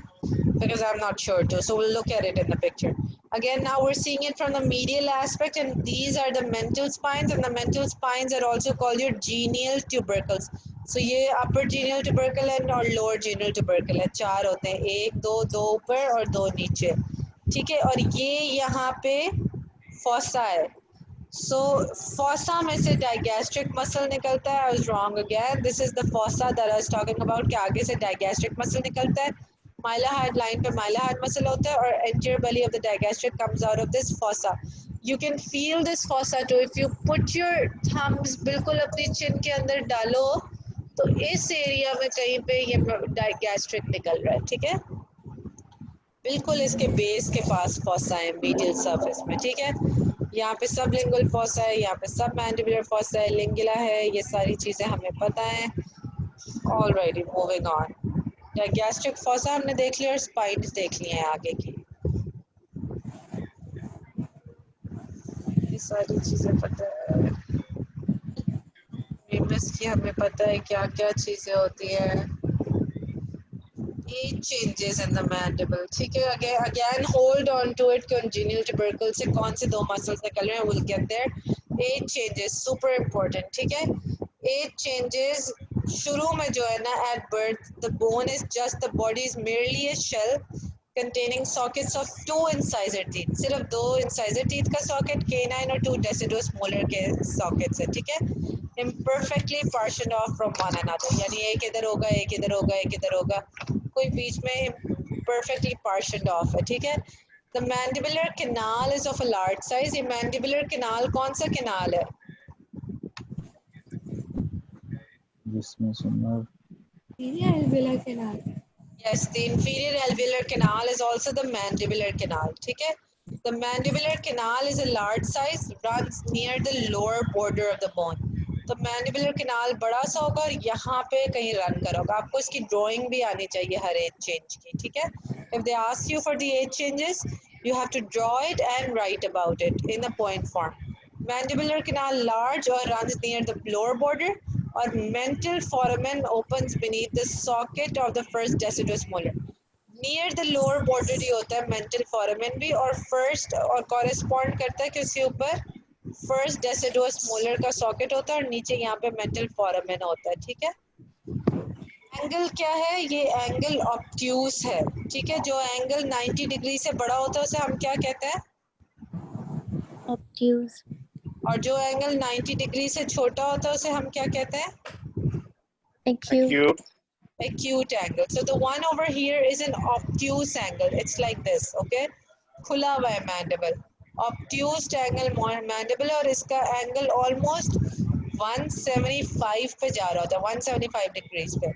Because I'm not sure too. So we'll look at it in the picture. Again, now we're seeing it from the medial aspect, and these are the mental spines, and the mental spines are also called your genial tubercles. So ये upper genial tubercle है और lower genial tubercle है. चार होते हैं, एक दो ऊपर और दो नीचे. ठीक है, और ये यहाँ पे fossa है. So fossa में से digastric muscle निकलता है. I was wrong again. This is the fossa that I was talking about कि आगे से digastric muscle निकलता है. Mylohyoid line पे mylohyoid muscle होता है और anterior belly of the digastric comes out of this fossa. You can feel this fossa too. If you put your thumbs बिल्कुल अपनी chin के अंदर डालो तो इस एरिया में कहीं पे ये digastric निकल रहा है. ठीक है, बिल्कुल इसके बेस के पास fossa है medial surface में. ठीक है, यहाँ पे sublingual fossa है, यहाँ पे submandibular fossa है, lingula है, ये सारी चीजें हमें पता है. Alrighty, moving on. Digastric fossa हमने देख लिया और spines देख लिए हैं आगे की. ये सारी चीजें पता है. ramus की हमें पता है क्या क्या चीजें होती है. 8 changes in the mandible. ठीक है, again hold on to it. Congenital tubercle से कौन से दो muscles निकल रहे हैं, we'll get there. 8 changes, super important. ठीक है, 8 changes. शुरू में जो है ना, at birth the bone is just, the body is merely a shell containing sockets of 2 incisor teeth. सिर्फ 2 incisor teeth का socket, canine और 2 deciduous molar के sockets है. ठीक है, imperfectly partitioned off from one another. यानी एक इधर होगा, एक इधर होगा, एक इधर होगा, कोई बीच में perfectly partitioned off है. ठीक है, the mandibular canal is of a large size. ये mandibular canal कौन सा canal है? जिसमें सुनना Inferior alveolar canal. Yes, the inferior alveolar canal is also the mandibular canal. ठीक है, the mandibular canal is a large size, runs near the lower border of the bone. तो mandibular canal बड़ा सा होगा और यहाँ पे कहीं रन करोगा. आपको इसकी ड्राइंग भी आनी चाहिए हर एज चेंज की. ठीक है, if they ask you for the age changes, you have to draw it and write about it in a point form. Mandibular canal large or runs near the lower border, और mental foramen opens beneath the socket of the first deciduous molar. Near the lower border ही होता है mental foramen भी, और first और correspond करता है किसके ऊपर, first deciduous molar का socket होता है और नीचे यहाँ पे mental foramen होता है. ठीक है, एंगल क्या है, ये एंगल ऑब्ट्यूस है. ठीक है, जो एंगल 90 डिग्री से बड़ा होता है उसे हम क्या कहते हैं, Obtuse. और जो एंगल 90 डिग्री से छोटा होता है उसे हम क्या कहते हैं, Acute. Acute. acute angle. So the one over here is an obtuse angle. It's like this, okay? खुला हुआ है mandible. Obtuse angle mandible, और इसका angle almost 175 पे जा रहा होता है, 175 degrees पे.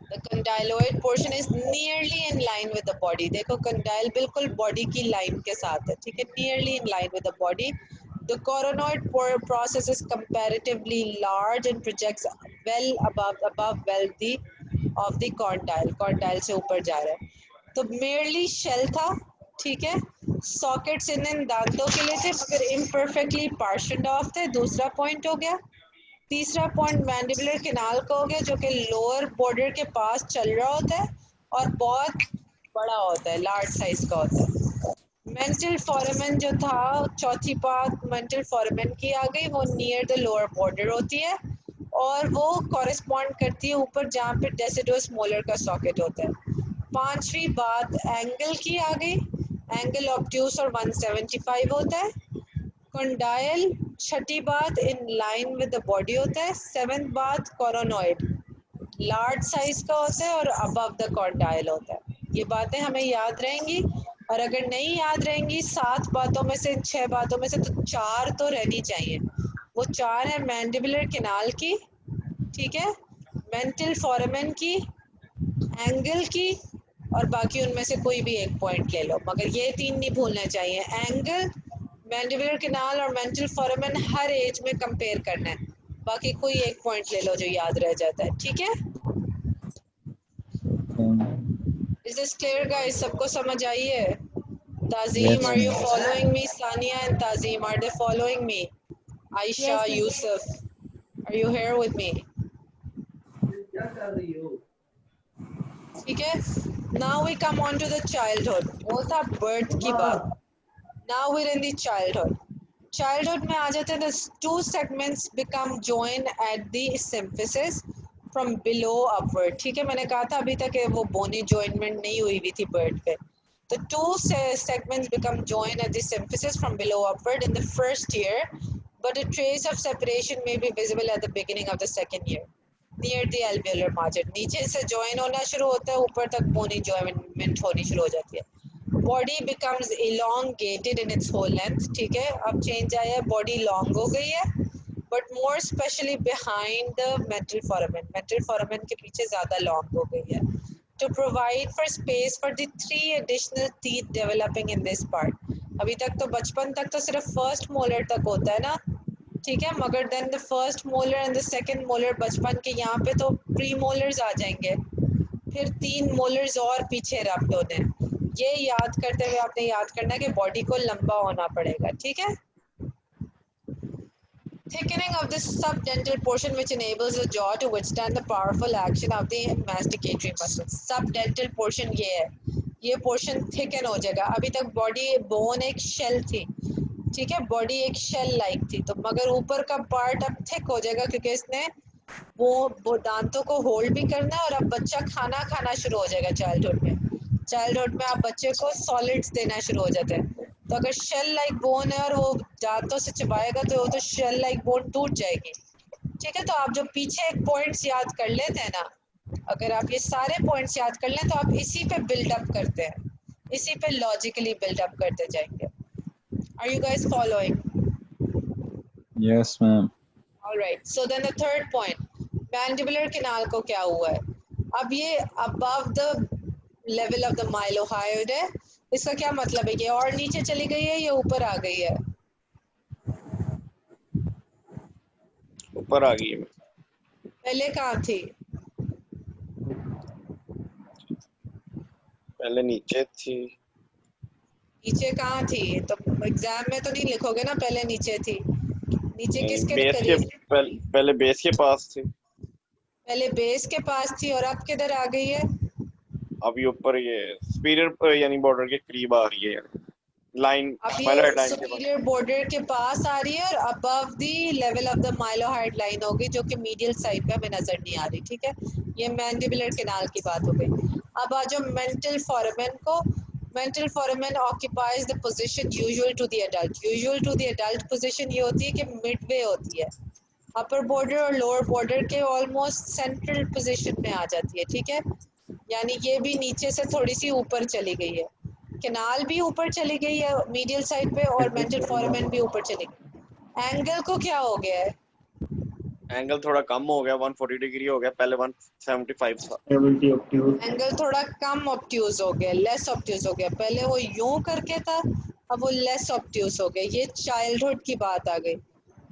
The condyloid portion is nearly in line with the body. देखो condyle बिल्कुल body की line के साथ है. ठीक है, nearly in line with the body. The coronoid process is comparatively large and projects well above well the of the condyle. Condyle से ऊपर जा रहा है. तो merely shell था. ठीक है, sockets इन दांतों के लिए थे मगर imperfectly partitioned off थे. दूसरा point हो गया. तीसरा पॉइंट मैंडिबुलर कैनाल का हो गया, जो कि लोअर बॉर्डर के पास चल रहा होता है और बहुत बड़ा होता है, लार्ज साइज का होता है. मेंटल फोरामेन जो था, चौथी बात मेंटल फोरामेन की आ गई, वो नियर द लोअर बॉर्डर होती है और वो कॉरेस्पॉन्ड करती है ऊपर जहाँ पे डेसिडुअस मोलर का सॉकेट होता है. पांचवी बात एंगल की आ गई, एंगल ऑब्ट्यूस और 175 होता है. कंडाइल, छठी बात in line with the body होता है. सेवेंथ बात कोरोनॉइड, लार्ज साइज का होता है और अबव द कंडाइल होता है. ये बातें हमें याद रहेंगी, और अगर नहीं याद रहेंगी 7 बातों में से, 6 बातों में से, तो 4 तो रहनी चाहिए. वो 4 है मैंडिबुलर कैनाल की, ठीक है, मेंटल फोरामेन की, एंगल की, और बाकी उनमें से कोई भी एक पॉइंट ले लो, मगर ये 3 नहीं भूलने चाहिए. एंगल, मैंडिबुलर कैनाल और मेंटल फोरामेन हर एज में कंपेयर करना है. बाकी कोई एक पॉइंट ले लो जो याद रह जाता है. ठीक है, इज दिस क्लियर गाइस? सबको समझ आई है? Tazim, Yes, are you ma'am. following me? Sania and Tazim, are they following me? Aisha, Yes, ma'am. Yusuf, are you here with me? ठीक है, now we come on to the childhood. वो था birth की बात. Now we're in the childhood. Childhood में आ जाते हैं. The 2 segments become joined at the symphysis from below upward. ठीक है, मैंने कहा था अभी तक वो bony joinment नहीं हुई हुई थी birth पे. The 2 segments become joined at the symphysis from below upward in the first year, but a trace of separation may be visible at the beginning of the second year. Near the alveolar margin, नीचे से join होना शुरू होता है, ऊपर तक bony joinment होनी शुरू हो जाती है. Body becomes elongated in its whole length. ठीक है, अब change आया, body long हो गई है, but more especially behind the mental foramen. Mental foramen के पीछे ज़्यादा long हो गई है. To provide for space for the 3 additional teeth developing in this part. अभी तक तो बचपन तक तो सिर्फ first molar तक होता है ना, ठीक है, मगर then the first molar and the second molar बचपन के यहाँ पे तो pre-molars आ जाएंगे, फिर 3 molars और पीछे रब्ट होने. ये याद करते हुए आपने याद करना है कि बॉडी को लंबा होना पड़ेगा. ठीक है, thickening of the subdental portion which enables the jaw to withstand the powerful action of the masticatory muscles. Subdental portion ये portion thicken हो जाएगा. अभी तक body bone एक shell थी, ठीक है, बॉडी एक शेल लाइक थी, तो मगर ऊपर का पार्ट अब थिक हो जाएगा क्योंकि इसने वो दांतों को होल्ड भी करना है और अब बच्चा खाना खाना शुरू हो जाएगा चाइल्डहुड में आप बच्चे को सॉलिड्स देना शुरू हो जाते हैं. तो अगर शेल लाइक बोन है और वो दांतों से चबाएगा तो वो तो शेल लाइक बोन टूट जाएगी. ठीक है, तो आप जो पीछे एक पॉइंट्स याद कर लेते हैं ना, अगर आप ये सारे पॉइंट्स याद कर लें तो आप इसी पे बिल्डअप करते हैं, इसी पे लॉजिकली बिल्डअप करते जाएंगे. Are you guys following? Yes, ma'am. All right. So then the third point, mandibular canal को क्या हुआ है? अब ये above the level of the mylohyoid है. इसका क्या मतलब है कि और नीचे चली गई है या ऊपर आ गई है? ऊपर आ गई है. पहले कहाँ थी? पहले नीचे थी. नीचे कहाँ थी? तो एग्जाम में तो नहीं लिखोगे ना पहले नीचे थी. नीचे किसके बेस के करीब? पहले बेस के पास थी. पहले बेस के पास थी और अब किधर आ गई है? अभी ऊपर ये सुपीरियर यानी बॉर्डर के करीब आ रही है लाइन. अब ये सुपीरियर बॉर्डर के पास आ रही है और above the level of the mylohyoid line होगी जो कि मीडियल साइड पे हमें नजर नहीं आ रही. ठीक है, ये मैंडिबुलर कैनाल की बात हो गई. अब आ जाओ मेंटल फोरामेन को. Mental foramen occupies the position usual to the adult. Usual to the adult position ये होती है कि मिडवे होती है, अपर बॉर्डर और लोअर बॉर्डर के ऑलमोस्ट सेंट्रल पोजीशन में आ जाती है. ठीक है, यानी ये भी नीचे से थोड़ी सी ऊपर चली गई है, कैनाल भी ऊपर चली गई है मीडियल साइड पे और मेंटल फोरामेन भी ऊपर चली गई. एंगल को क्या हो गया है? एंगल थोड़ा कम हो गया, 140 डिग्री हो गया, पहले 175 था. एंगल थोड़ा कम ऑब्ट्यूज हो गया, लेस ऑब्ट्यूज हो गया. पहले वो यूं करके था, अब वो लेस ऑब्ट्यूज हो गया. ये चाइल्डहुड की बात आ गई.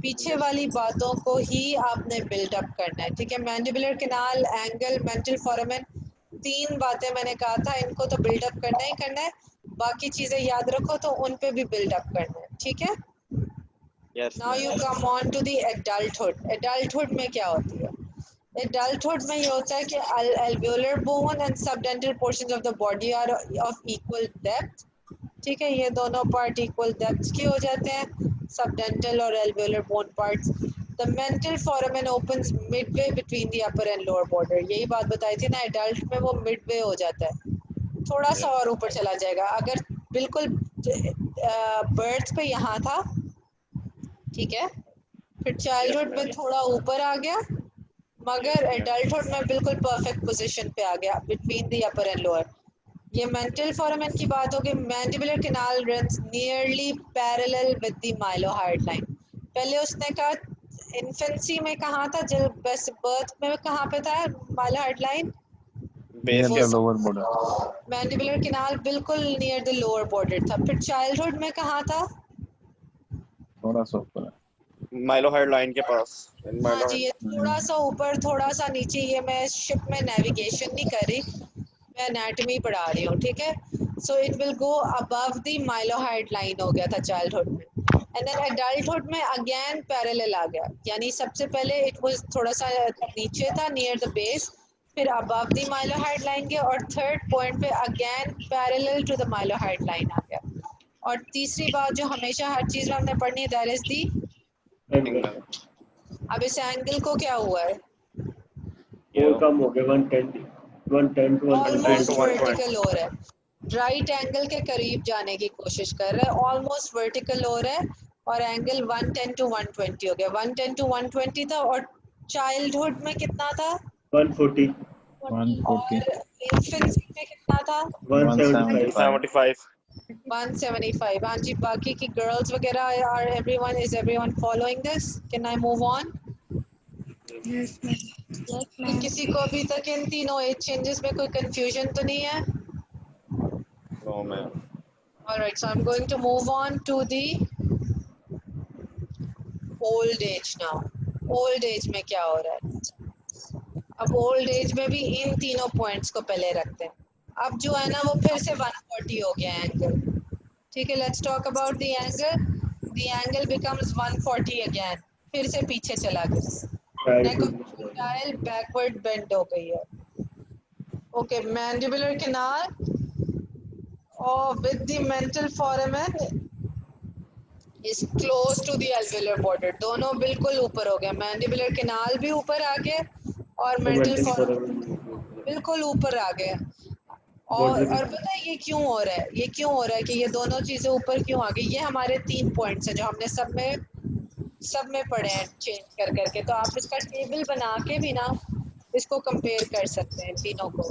पीछे वाली बातों को ही आपने बिल्डअप करना है. ठीक है, mandibular canal, angle, mental foramen, 3 बातें मैंने कहा था, इनको तो बिल्डअप करना ही करना है. बाकी चीजें याद रखो तो उन पे भी बिल्डअप करना है. ठीक है, yes. Now you come on to the adulthood. Adulthood में क्या होती है? एडल्टहुड में ये होता है कि alveolar bone and subdental portions of the body are of equal depth. ठीक है, ये दोनों पार्ट इक्वल डेप्थ के हो जाते हैं, सबडेंटल और alveolar bone parts. The mental foramen opens midway between the upper and lower border. यही बात बताई थी ना, एडल्ट में वो मिडवे हो जाता है, थोड़ा सा और ऊपर चला जाएगा. अगर बिल्कुल बर्थ पे यहाँ था, ठीक है, फिर चाइल्डहुड में थोड़ा ऊपर आ गया, मगर एडल्टहुड में बिल्कुल परफेक्ट पोजीशन पे आ गया between the upper and lower. ये मेंटल फोरामेन की बात होगी. Mandibular canal runs nearly parallel with the mylohyoid line. पहले उसने कहा इन्फेंसी में कहाँ था, जब बर्थ में कहाँ पे था mylohyoid line? Near the lower border. Mandibular canal बिल्कुल नियर द लोअर बॉर्डर था. फिर चाइल्डहुड में कहाँ था? थोड़ा सा ऊपर है. माइलोहाइड लाइन के पास. हाँ जी, ये थोड़ा सा ऊपर थोड़ा सा नीचे. ये मैं शिप में नेविगेशन नहीं कर रही, मैं एनाटॉमी पढ़ा रही हूँ. ठीक है, so it will go above the mylohyoid line हो गया था चाइल्डहुड में, एंड देन एडल्टहुड में अगेन पैरेलल आ गया. यानी सबसे पहले इट वाज थोड़ा सा नीचे था नियर द बेस, फिर अबव द माइलोहाइड लाइन गया और थर्ड पॉइंट पे again parallel to the mylohyoid line आ गया. और तीसरी बात जो हमेशा हर चीज में हमने पढ़नी है, दैट इज दी. अब इस एंगल को क्या हुआ है? वो कम हो गया, 110 to 120. ऑलमोस्ट वर्टिकल हो रहा है. राइट एंगल के करीब जाने की कोशिश कर रहा है, ऑलमोस्ट वर्टिकल हो रहा है और एंगल 110 to 120 हो गया. 110 to 120 था और चाइल्डहुड में कितना था? 140. 140. इन्फेंसी में कितना था? 175. 175. हाँ जी, बाकी की गर्ल्स वगैरह are everyone, is everyone following this? Can I move on? Yes, ma'am. Yes, ma'am. किसी को अभी तक इन तीनों एज चेंजेस में कोई कंफ्यूजन तो नहीं है? No ma'am. Alright, so I'm going to move on to the old age now. Old age में क्या हो रहा है? अब old age में भी इन तीनों पॉइंट्स को पहले रखते हैं. अब जो है ना वो फिर से 140 हो गया एंगल. ठीक है, let's talk about the angle. The angle becomes 140 again. फिर से पीछे चला गया, neck of crocodile backward bend हो गई है। ओके, मैंडिबुलर कैनाल और with the mental foramen is close to the alveolar border, दोनों बिल्कुल ऊपर हो गए, मैंडिबुलर कैनाल भी ऊपर आ गए और मेंटल फोरामेन बिल्कुल ऊपर आ गए। और पता है ये क्यों हो रहा है, ये क्यों हो रहा है कि ये दोनों चीजें ऊपर क्यों आ गई? ये हमारे 3 पॉइंट्स हैं जो हमने सब में पढ़े हैं चेंज कर करके। तो आप इसका टेबल बना के भी ना इसको कंपेयर कर सकते हैं तीनों को।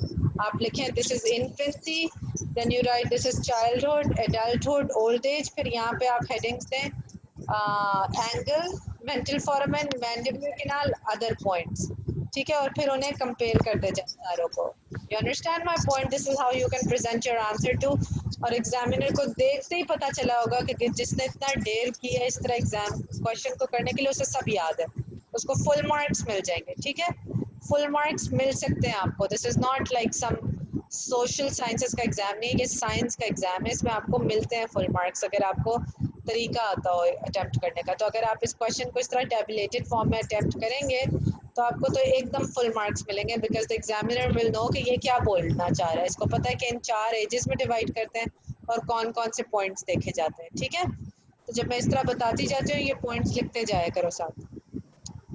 आप लिखें this is infancy, then you write this is childhood, adulthood, old age, फिर यहाँ पे आप हेडिंग्स दें angle, mental foramen, mandibular canal, other points, ठीक है, और फिर उन्हें कंपेयर करते जाए सारों को। You understand my point? This is how you can present your answer too. और एग्जामिनर को देखते ही पता चला होगा कि जिसने इतना देर किया है इस तरह एग्जाम क्वेश्चन को करने के लिए उसे सब याद है, उसको फुल मार्क्स मिल जाएंगे, ठीक है, फुल मार्क्स मिल सकते हैं आपको। This is not like some social sciences का एग्जाम नहीं, ये साइंस का एग्जाम है, इसमें आपको मिलते हैं फुल मार्क्स अगर आपको तरीका आता हो अटेम्प्ट करने का। तो अगर आप इस क्वेश्चन को इस तरह टैबुलेटेड फॉर्म में अटेम्प्ट करेंगे तो आपको तो एकदम फुल मार्क्स मिलेंगे, because the examiner will know कि ये क्या बोलना चाह रहा है। इसको पता है कि इन 4 एजेस में डिवाइड करते हैं और कौन कौन से पॉइंट्स देखे जाते हैं, ठीक है। तो जब मैं इस तरह बताती जाती हूँ ये पॉइंट्स लिखते जाया करो साथ,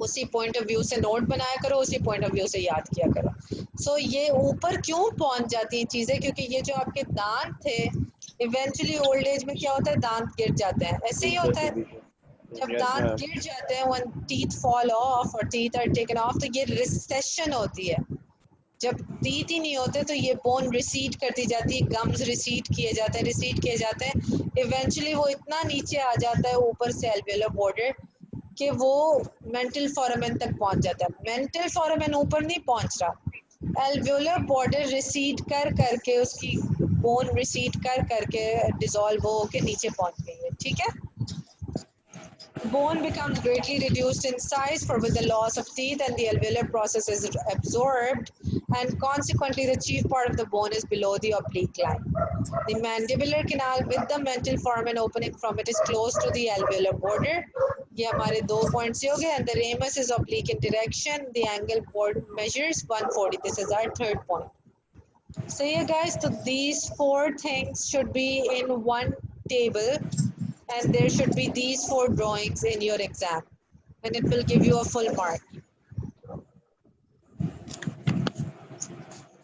उसी पॉइंट ऑफ व्यू से नोट बनाया करो, उसी पॉइंट ऑफ व्यू से याद किया करो। सो ये ऊपर क्यों पहुंच जाती हैं चीज़ें? क्योंकि ये जो आपके दांत थे इवेंचुअली ओल्ड एज में क्या होता है, दांत गिर जाते हैं, ऐसे ही होता है। जब Yes, दांत ma'am. गिर जाते हैं, when teeth fall off और teeth are taken off, तो ये रिसेशन होती है। जब टीथ ही नहीं होते तो ये बोन रिसीड करती जाती है, गम्स रिसीड किए जाते हैं, रिसीड किए जाते हैं, इवेंचुअली वो इतना नीचे आ जाता है ऊपर से एल्वियोलर बॉर्डर कि वो मेंटल फोरामेन तक पहुंच जाता है। मेंटल फोरामेन ऊपर नहीं पहुंच रहा, एल्वियोलर बॉर्डर रिसीड कर करके उसकी बोन रिसीड कर करके डिसॉल्व हो के नीचे पहुंच गई है, ठीक है। Bone becomes greatly reduced in size for with the loss of teeth and the alveolar process is absorbed, and consequently the chief part of the bone is below the oblique line. The mandibular canal with the mental foramen opening from it is close to the alveolar border. ये हमारे 2 points हो गए, and the ramus is oblique in direction. The angle board measures 140. This is our 3rd point. So yeah guys, so these 4 things should be in one table, and there should be these 4 drawings in your exam, and it will give you a full mark.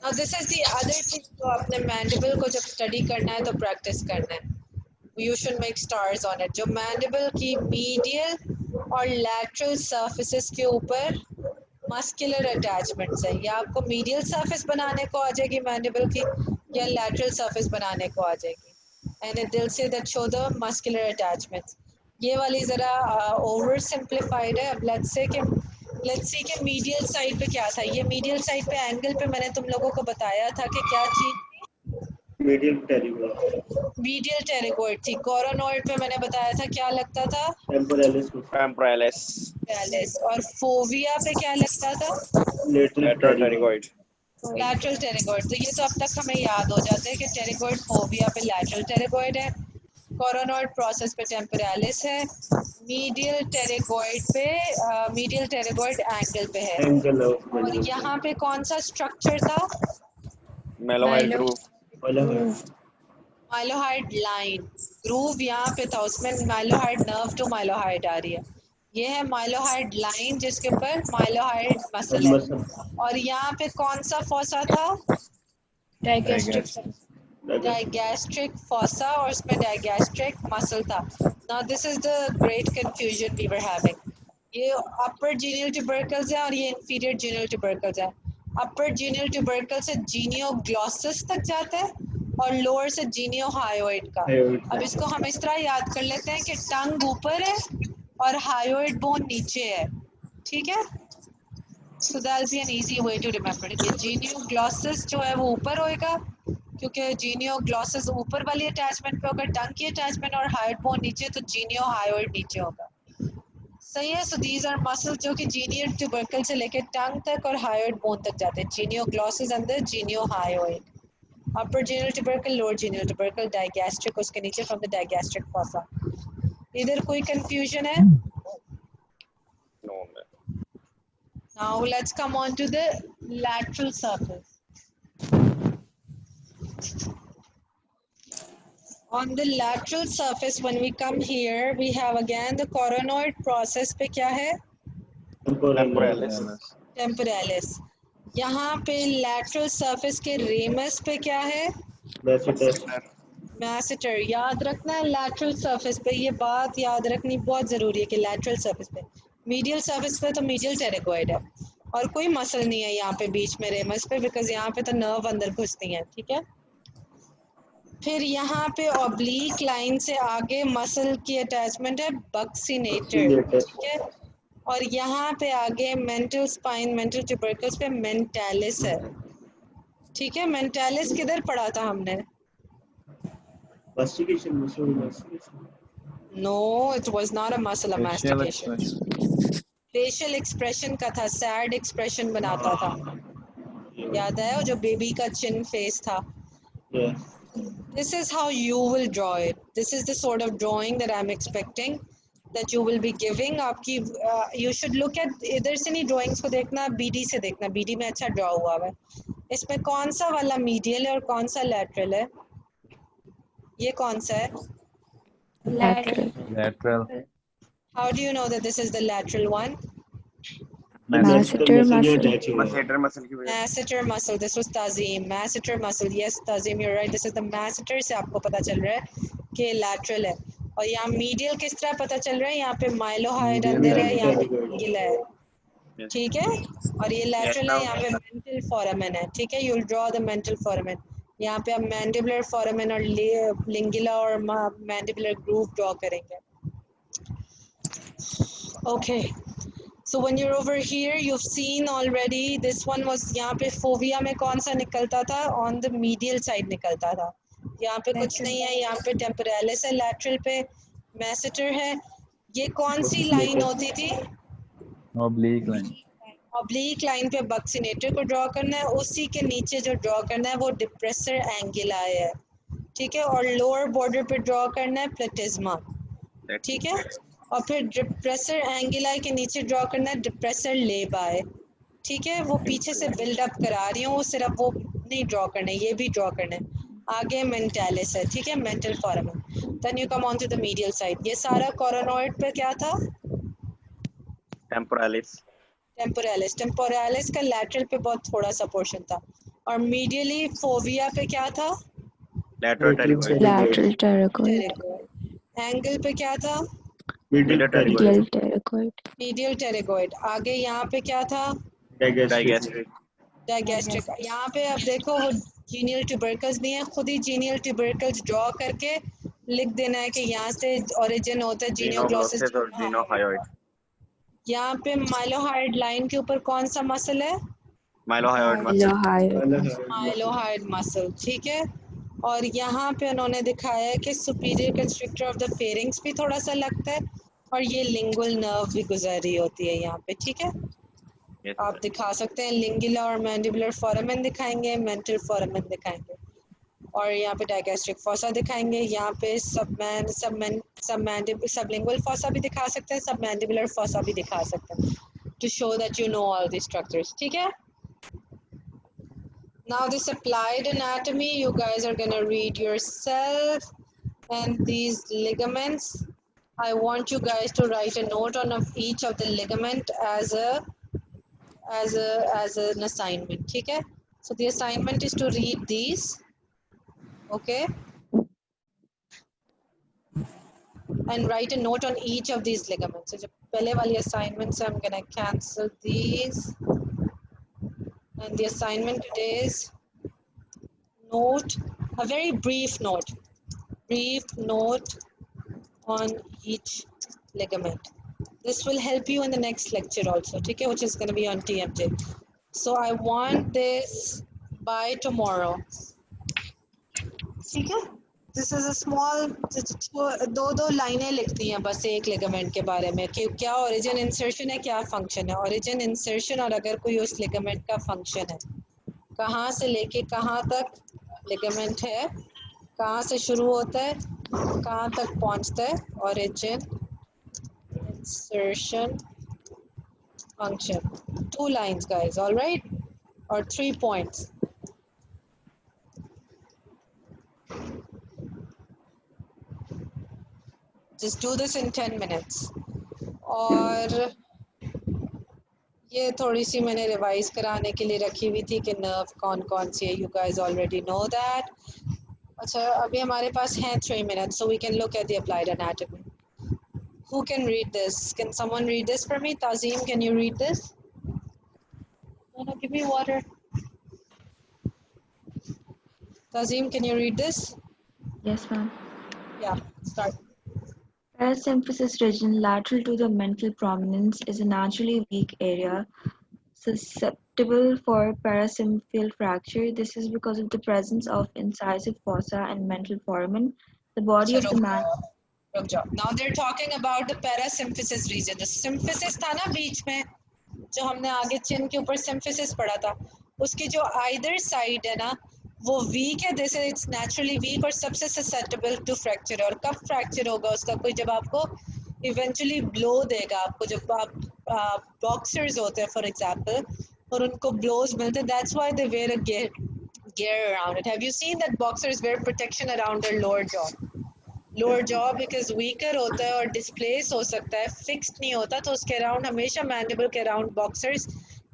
Now this is the other thing, तो अपने mandible को जब study करना है तो practice करना है. You should make stars on it. जो mandible की medial और lateral surfaces के ऊपर muscular attachments है, या आपको medial surface बनाने को आ जाएगी mandible की, या lateral surface बनाने को आ जाएगी, and it will say that show the muscular attachments. ये वाली ज़रा ओवर सिंप्लीफाइड है। अब लेट्स सी के मीडियल साइड पे क्या था, ये मीडियल साइड पे एंगल पे मैंने तुम लोगों को बताया था कि क्या चीज थी, मीडियल टेरिगोइड। मीडियल टेरिगोइड थी। कोरोनॉइड पे मैंने बताया था क्या लगता था, टेम्पोरालिस। Temporalis. और फोविया पे क्या लगता था, lateral Lateral pterygoid. pterygoid. Lateral pterygoid. तो ये तो अब तक हमें याद हो जाता है कि टेरिगोइड फोविया पे लैटरल टेरिगोइड है, कोरोनॉइड प्रोसेस पे टेम्पोरालिस है, मीडियल टेरिगोइड पे मीडियल टेरिगोइड एंगल पे है। एंगल और यहाँ पे कौन सा स्ट्रक्चर था, Malloy groove. Mylohyoid line, groove यहाँ पे था, उसमें माइलोहाइड नर्व टू माइलोहाइड आ रही है, ये है माइलोहाइड लाइन जिसके ऊपर माइलोहाइड मसल है। और यहाँ पे कौन सा फॉसा था, डाइगैस्ट्रिक फॉसा, और उसमें डाइगैस्ट्रिक मसल था। Now this is the great confusion we were having. ये अपर जीनियल ट्यूबरकल्स है और ये इंफीरियर जीनियल ट्यूबरकल्स है। अपर जीनियल ट्यूबरकल से जीनियोग्लॉसस तक जाता है और लोअर से जीनियोहायोइड का। अब इसको हम इस तरह याद कर लेते हैं कि टंग ऊपर है और हायोइड बोन नीचे है, ठीक है। So that'll be an easy way to remember it. ये जीनियोग्लॉसस जो है वो ऊपर होएगा क्योंकि जीनियोग्लॉसस ऊपर वाली अटैचमेंट पे होगा, टंग की अटैचमेंट, और हायोइड बोन नीचे, तो जीनियोहायोइड नीचे होगा, सही है। सो दीज आर मसल्स जो कि जीनियल ट्यूबरकल से लेकर टंग तक और हायोइड बोन तक जाते हैं। जीनियोग्लॉसस अंदर, geniohyoid, upper genial tubercle, lower genial tubercle, digastric उसके नीचे फ्रॉम द डाइगैस्ट्रिक फॉसा। इधर कोई कंफ्यूजन है? Now let's come on to the lateral surface. On the lateral surface, when we come here, we have again the coronoid process पे क्या है? Temporalis. Temporalis. यहाँ पे lateral surface के ramus पे क्या है? Masseter. याद रखना है lateral surface पे, ये बात याद रखनी बहुत ज़रूरी है कि lateral surface पे, medial surface पे तो medial pterygoid है और कोई मसल नहीं है यहाँ पे बीच में ramus पे, because यहाँ पे तो nerve अंदर घुसती हैं, ठीक है? फिर यहाँ पे ऑब्लिक लाइन से आगे मसल की अटैचमेंट है बक्सिनेटर, ठीक है? और यहाँ पे आगे मेंटल स्पाइन, मेंटल ट्यूबरकल्स पे मेंटालिस है, ठीक है? मेंटालिस किधर पढ़ा था हमने? No, it was not a muscle of mastication. Facial expression का था, sad expression बनाता था, याद है? वो जो बेबी का chin face था. This is how you will draw it. This is the sort of drawing that I'm expecting that you will be giving. आपकी you should look at इधर से नहीं drawings को देखना, BD से देखना. BD में अच्छा draw हुआ है. इसमें कौन सा वाला medial है और कौन सा lateral है? ये कौन सा है? Lateral. How do you know that this is the lateral one? Masseter muscle. Masseter muscle की वजह से. Masseter muscle. This was Tazim. Masseter muscle. Yes, Tazim, you're right. This is the masseter. से आपको पता चल रहा है कि lateral है. और यहाँ medial किस तरह पता चल रहा है? यहाँ पे mylohyoid अंदर है, यहाँ पे गिला है, ठीक है? और ये lateral है, यहाँ पे mental foramen है, ठीक है? You'll draw the mental foramen. यहाँ पे आप mandibular foramen और lingula और mandibular groove draw करेंगे. Okay. So when you're over here, you've seen already. This one was यहाँ पे fovea में कौन सा निकलता था? On the medial side निकलता था. यहाँ पे कुछ नहीं है. यहाँ पे temporalis है, lateral पे masseter है. ये कौन सी line होती थी? Oblique line. Oblique line पे buccinator को draw करना है. उसी के नीचे जो draw करना है वो depressor anguli है, ठीक है? और lower border पे draw करना है platysma, ठीक है? और फिर डिप्रेसर एंगुलाई के नीचे ड्रॉ करना है डिप्रेसर लेबाई, ठीक है? वो पीछे से बिल्ड अप करा रही हूँ, सिर्फ वो नहीं ड्रॉ करना है, ये भी ड्रॉ करना है. आगे मेंटालिस है, ठीक है? Mental foramen. Then you come on to the medial side. ये सारा कोरोनॉइड पे क्या था? Temporalis. टेम्पोरालिस. टेम्पोरालिस का लैटरल पे बहुत थोड़ा सा पोर्शन था. और मीडियली फोविया पे क्या था? Lateral pterygoid. Lateral pterygoid. Angle पे क्या था? Medial pterygoid. Medial pterygoid. Medial pterygoid. आगे यहाँ पे क्या था? Digastric. डायगैस्ट्रिक. यहाँ पे अब देखो वो जीनियल ट्यूबरकल्स नहीं है, खुद ही जीनियल ट्यूबरकल्स ड्रॉ करके लिख देना है कि यहाँ से ओरिजिन होता है जीनियोग्लोसिस और जीनोहायोइड. यहाँ पे माइलोहाइड लाइन के ऊपर कौन सा मसल है? Mylohyoid muscle. माइलोहाइड मसल, ठीक है? और यहाँ पे उन्होंने दिखाया है कि superior constrictor of the pharynx भी थोड़ा सा लगता है और ये लिंगुअल नर्व भी गुजर रही होती है यहाँ पे, ठीक है? Yes, आप दिखा सकते हैं लिंगुला और मैंडिबुलर फोरामेन दिखाएंगे, मेंटल फोरामेन दिखाएंगे और यहाँ पे डायगैस्ट्रिक फॉसा दिखाएंगे. यहाँ पे सबलिंगुअल फॉसा भी दिखा सकते हैं, सबमैंडिबुलर फॉसा भी दिखा सकते हैं, to show that you know all the structures, ठीक है? Now this applied anatomy, you guys are gonna read yourself, and these ligaments, I want you guys to write a note on of each of the ligament as an assignment, ठीक है? So the assignment is to read these, okay? And write a note on each of these ligaments. So जो पहले वाली assignments I'm gonna cancel these. And the assignment today is note, a very brief note on each ligament. This will help you in the next lecture also, okay, which is going to be on TMJ. So I want this by tomorrow. Okay? This is a small, दो लाइनें लिखती हैं बस एक लिगामेंट के बारे में कि क्या ओरिजिन इंसर्शन है, क्या फंक्शन है. ओरिजिन इंसर्शन और अगर कोई उस लिगामेंट का फंक्शन है, कहाँ से लेके कहाँ तक लिगामेंट है, कहाँ से शुरू होता है, कहाँ तक पहुँचता है. Origin, insertion function. 2 lines, guys, all right? Or 3 points. Just do this in 10 minutes. और ये थोड़ी सी मैंने रिवाइज कराने के लिए रखी हुई थी कि नर्व कौन कौन सी है. You guys already know that. अच्छा, अभी हमारे पास हैं 3 minutes, so we can look at the applied anatomy. Who can read this? Can someone read this for me? Tazim, can you read this? No, give me water. Tazim, can you read this? Yes, ma'am. Yeah, start. Parasymphysis region lateral to the mental prominence is a naturally weak area susceptible for parasymphyal fracture. This is because of the presence of incisive fossa and mental foramen. The body of the man. रुक जाओ. Now they're talking about the parasymphysis region. जो symphysis था ना बीच में, जो हमने आगे चिन के ऊपर symphysis पढ़ा था, उसकी जो either side है ना, वो weak है. This is it's naturally weak और सबसे susceptible to fracture. और कब fracture होगा उसका, कोई जब आपको eventually blow देगा, आपको जब आप boxers होते हैं for example, और उनको blows मिलते हैं, that's why they wear a gear around it. Have you seen that boxers wear protection around their lower jaw? Lower jaw because weaker होता है और डिस्प्लेस हो सकता है, फिक्स्ड नहीं होता, तो उसके अराउंड हमेशा मैंडिबल के अराउंड बॉक्सर्स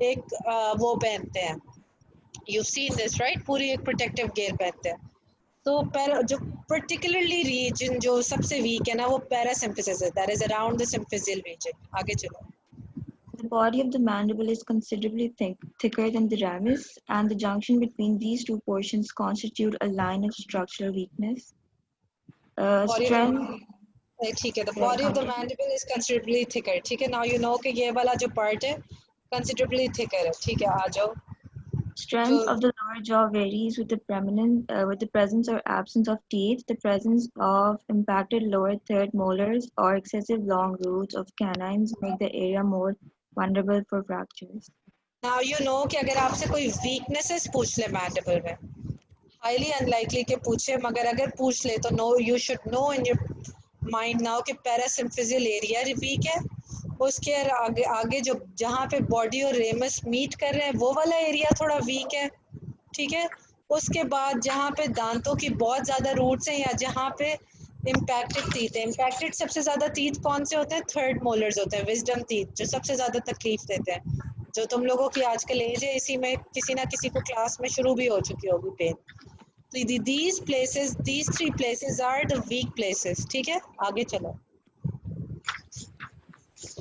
एक वो पहनते हैं. You seen this right? पूरी एक प्रोटेक्टिव गियर पहनते हैं. तो जो पर्टिकुलरली रीजन जो सबसे वीक है ना, वो पैरासिम्फिसिस है. That is around the symphyseal region. आगे चलो. The body of the mandible is considerably thicker than the ramus, and the junction between these two portions constitute a line of structural weakness. Strength. ठीक है. The body of the mandible is considerably thicker. ठीक है. Now you know कि ये वाला जो part है considerably thicker है. ठीक है, आ जाओ. Strength of the lower jaw varies with the presence or absence of teeth, the presence of impacted lower third molars, or excessive long roots of canines make the area more vulnerable for fractures. Now you know कि अगर आपसे कोई weaknesses पूछ ले mandible में, highly unlikely कि पूछे, मगर अगर पूछ ले तो no, you should know in your mind now कि parasymphysial area weak है. उसके आगे जो जहाँ पे बॉडी और रेमस मीट कर रहे हैं वो वाला एरिया थोड़ा वीक है. ठीक है. उसके बाद जहाँ पे दांतों की बहुत ज़्यादा रूट्स हैं या जहाँ पे इम्पैक्टेड टीथ है. इम्पैक्टेड सबसे ज़्यादा टीथ कौन से होते हैं? थर्ड मोलर्स होते हैं, विजडम टीथ, जो सबसे ज़्यादा तकलीफ देते हैं. जो तुम लोगों की आजकल एज है, इसी में किसी ना किसी को क्लास में शुरू भी हो चुकी होगी पेन. तो these places, these 3 places are the weak places. ठीक है, आगे चलो.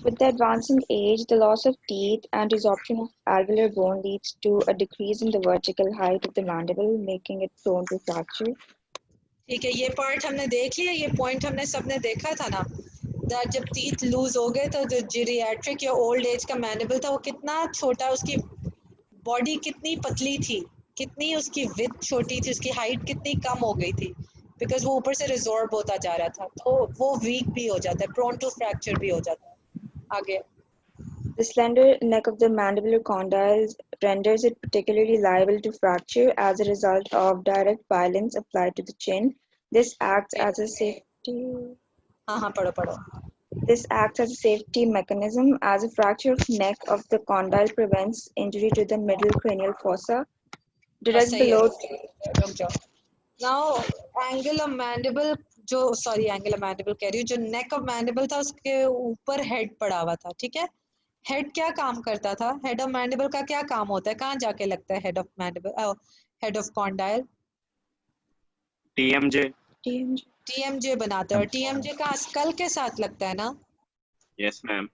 With the advancing age, the loss of teeth and resorption of alveolar bone leads to a decrease in the vertical height of the mandible, making it prone to fracture. ठीक है, ये पार्ट हमने देख लिया. ये पॉइंट हमने सबने देखा था ना, दैट जब टीथ लूज हो गए तो जो जीरियाट्रिक या ओल्ड एज का मैंडिबल था वो कितना छोटा, उसकी बॉडी कितनी पतली थी, कितनी उसकी विड्थ छोटी थी, उसकी हाइट कितनी कम हो गई थी, बिकॉज वो ऊपर से रिजॉर्ब होता जा रहा था. तो वो वीक भी हो जाता है, प्रोन टू फ्रैक्चर भी हो जाता है. आगे. The slender neck of the mandibular condyles renders it particularly liable to fracture as a result of direct violence applied to the chin. This acts as a safety. हाँ, पढ़ो. This acts as a safety mechanism, as a fracture of neck of the condyle prevents injury to the middle cranial fossa. Direct below. रुक जाओ. Now angle of mandible, angle of mandible कह रही हूँ, जो neck of mandible था उसके ऊपर head पड़ा हुआ था. ठीक है. हेड क्या काम करता था? हेड ऑफ मैंडिबल का क्या काम होता है? कहाँ जाके लगता है head of mandible, head of condyle? TMJ बनाता है. और टीएमजे का स्कल के साथ लगता है ना? Yes ma'am.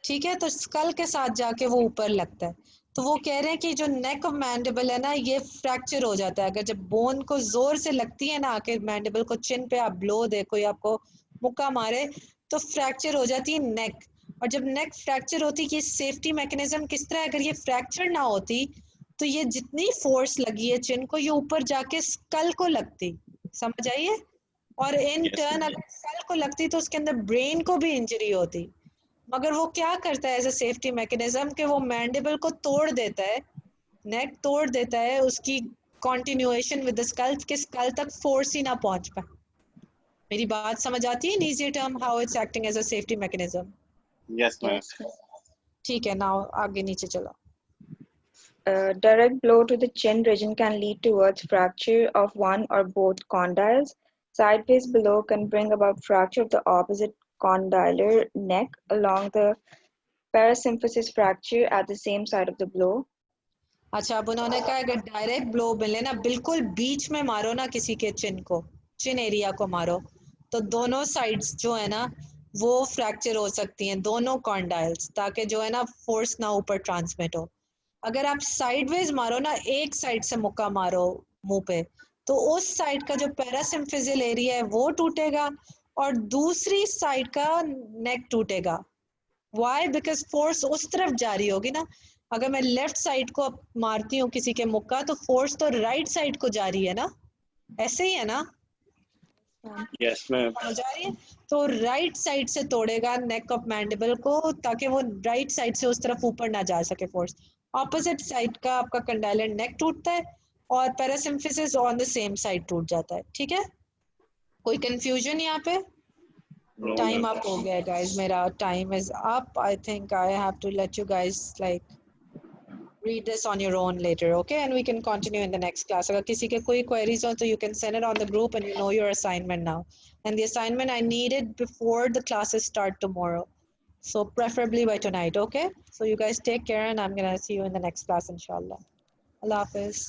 ठीक है, तो स्कल के साथ जाके वो ऊपर लगता है. तो वो कह रहे हैं कि जो नेक ऑफ मैंडिबल है ना, ये फ्रैक्चर हो जाता है अगर जब बोन को जोर से लगती है ना, आके मैंडिबल को चिन पे आप ब्लो दे, कोई आपको मुक्का मारे, तो फ्रैक्चर हो जाती है नेक. और जब नेक फ्रैक्चर होती है, ये सेफ्टी मैकेनिज्म किस तरह, अगर ये फ्रैक्चर ना होती तो ये जितनी फोर्स लगी है चिन को, ये ऊपर जाके स्कल को लगती. समझ आइए? और इन टर्न अगर स्कल को लगती तो उसके अंदर ब्रेन को भी इंजरी होती. मगर वो क्या करता है एज अ सेफ्टी मैकेनिज्म कि वो मैंडिबल को तोड़ देता है, नेक तोड़ देता है, उसकी कंटिन्यूएशन विद द स्कल, के स्कल तक फोर्स ही ना पहुंच पाए. मेरी बात समझ आती है? In easy term how it's acting as a safety mechanism. Yes ma'am. ठीक है, नाउ आगे नीचे चलो। Direct blow to the chin region can lead towards fracture of one or both condyles. Sideways blow can bring about fracture of the opposite condylar neck along the parasymphysis fracture at the same side of the blow. अच्छा, अब उन्होंने कहा अगर डायरेक्ट ब्लो मिले ना, बिल्कुल बीच में मारो ना किसी के चिन को, चिन एरिया को मारो, तो दोनों साइड्स जो है ना वो फ्रैक्चर हो सकती हैं, दोनों कॉन्डाइल्स, ताकि जो है ना फोर्स ना ऊपर ट्रांसमिट हो। अगर आप साइडवेज मारो ना, एक साइड से मुक्का मारो मुंह पे, तो उस साइड का जो पैरासिम्फिजियल एरिया है वो टूटेगा और दूसरी साइड का नेक टूटेगा। वाई? बिकॉज फोर्स उस तरफ जा रही होगी ना। अगर मैं लेफ्ट साइड को मारती हूँ किसी के मुक्का, तो फोर्स तो राइट साइड को जा रही है ना, ऐसे ही है ना? Yes ma'am. हो जा रही है, तो राइट साइड से तोड़ेगा नेक ऑफ मैंडिबल को, ताकि वो राइट साइड से उस तरफ ऊपर ना जा सके फोर्स। ऑपोजिट साइड का आपका कंडाइलर नेक टूटता है और पैरासिम्फिसिस ऑन द सेम साइड टूट जाता है। ठीक है, कोई कंफ्यूजन यहाँ पे? टाइम अप हो गया गाइस, मेरा time is up. I think I have to let you guys like read this on your own later, okay, and we can continue in the next class. अगर किसी के कोई queries हो तो you can send it on the group, and you know your assignment now. And the assignment I need it before the classes start tomorrow, so preferably by tonight, okay? So you guys take care, and I'm gonna see you in the next class, inshallah. Allah Hafiz.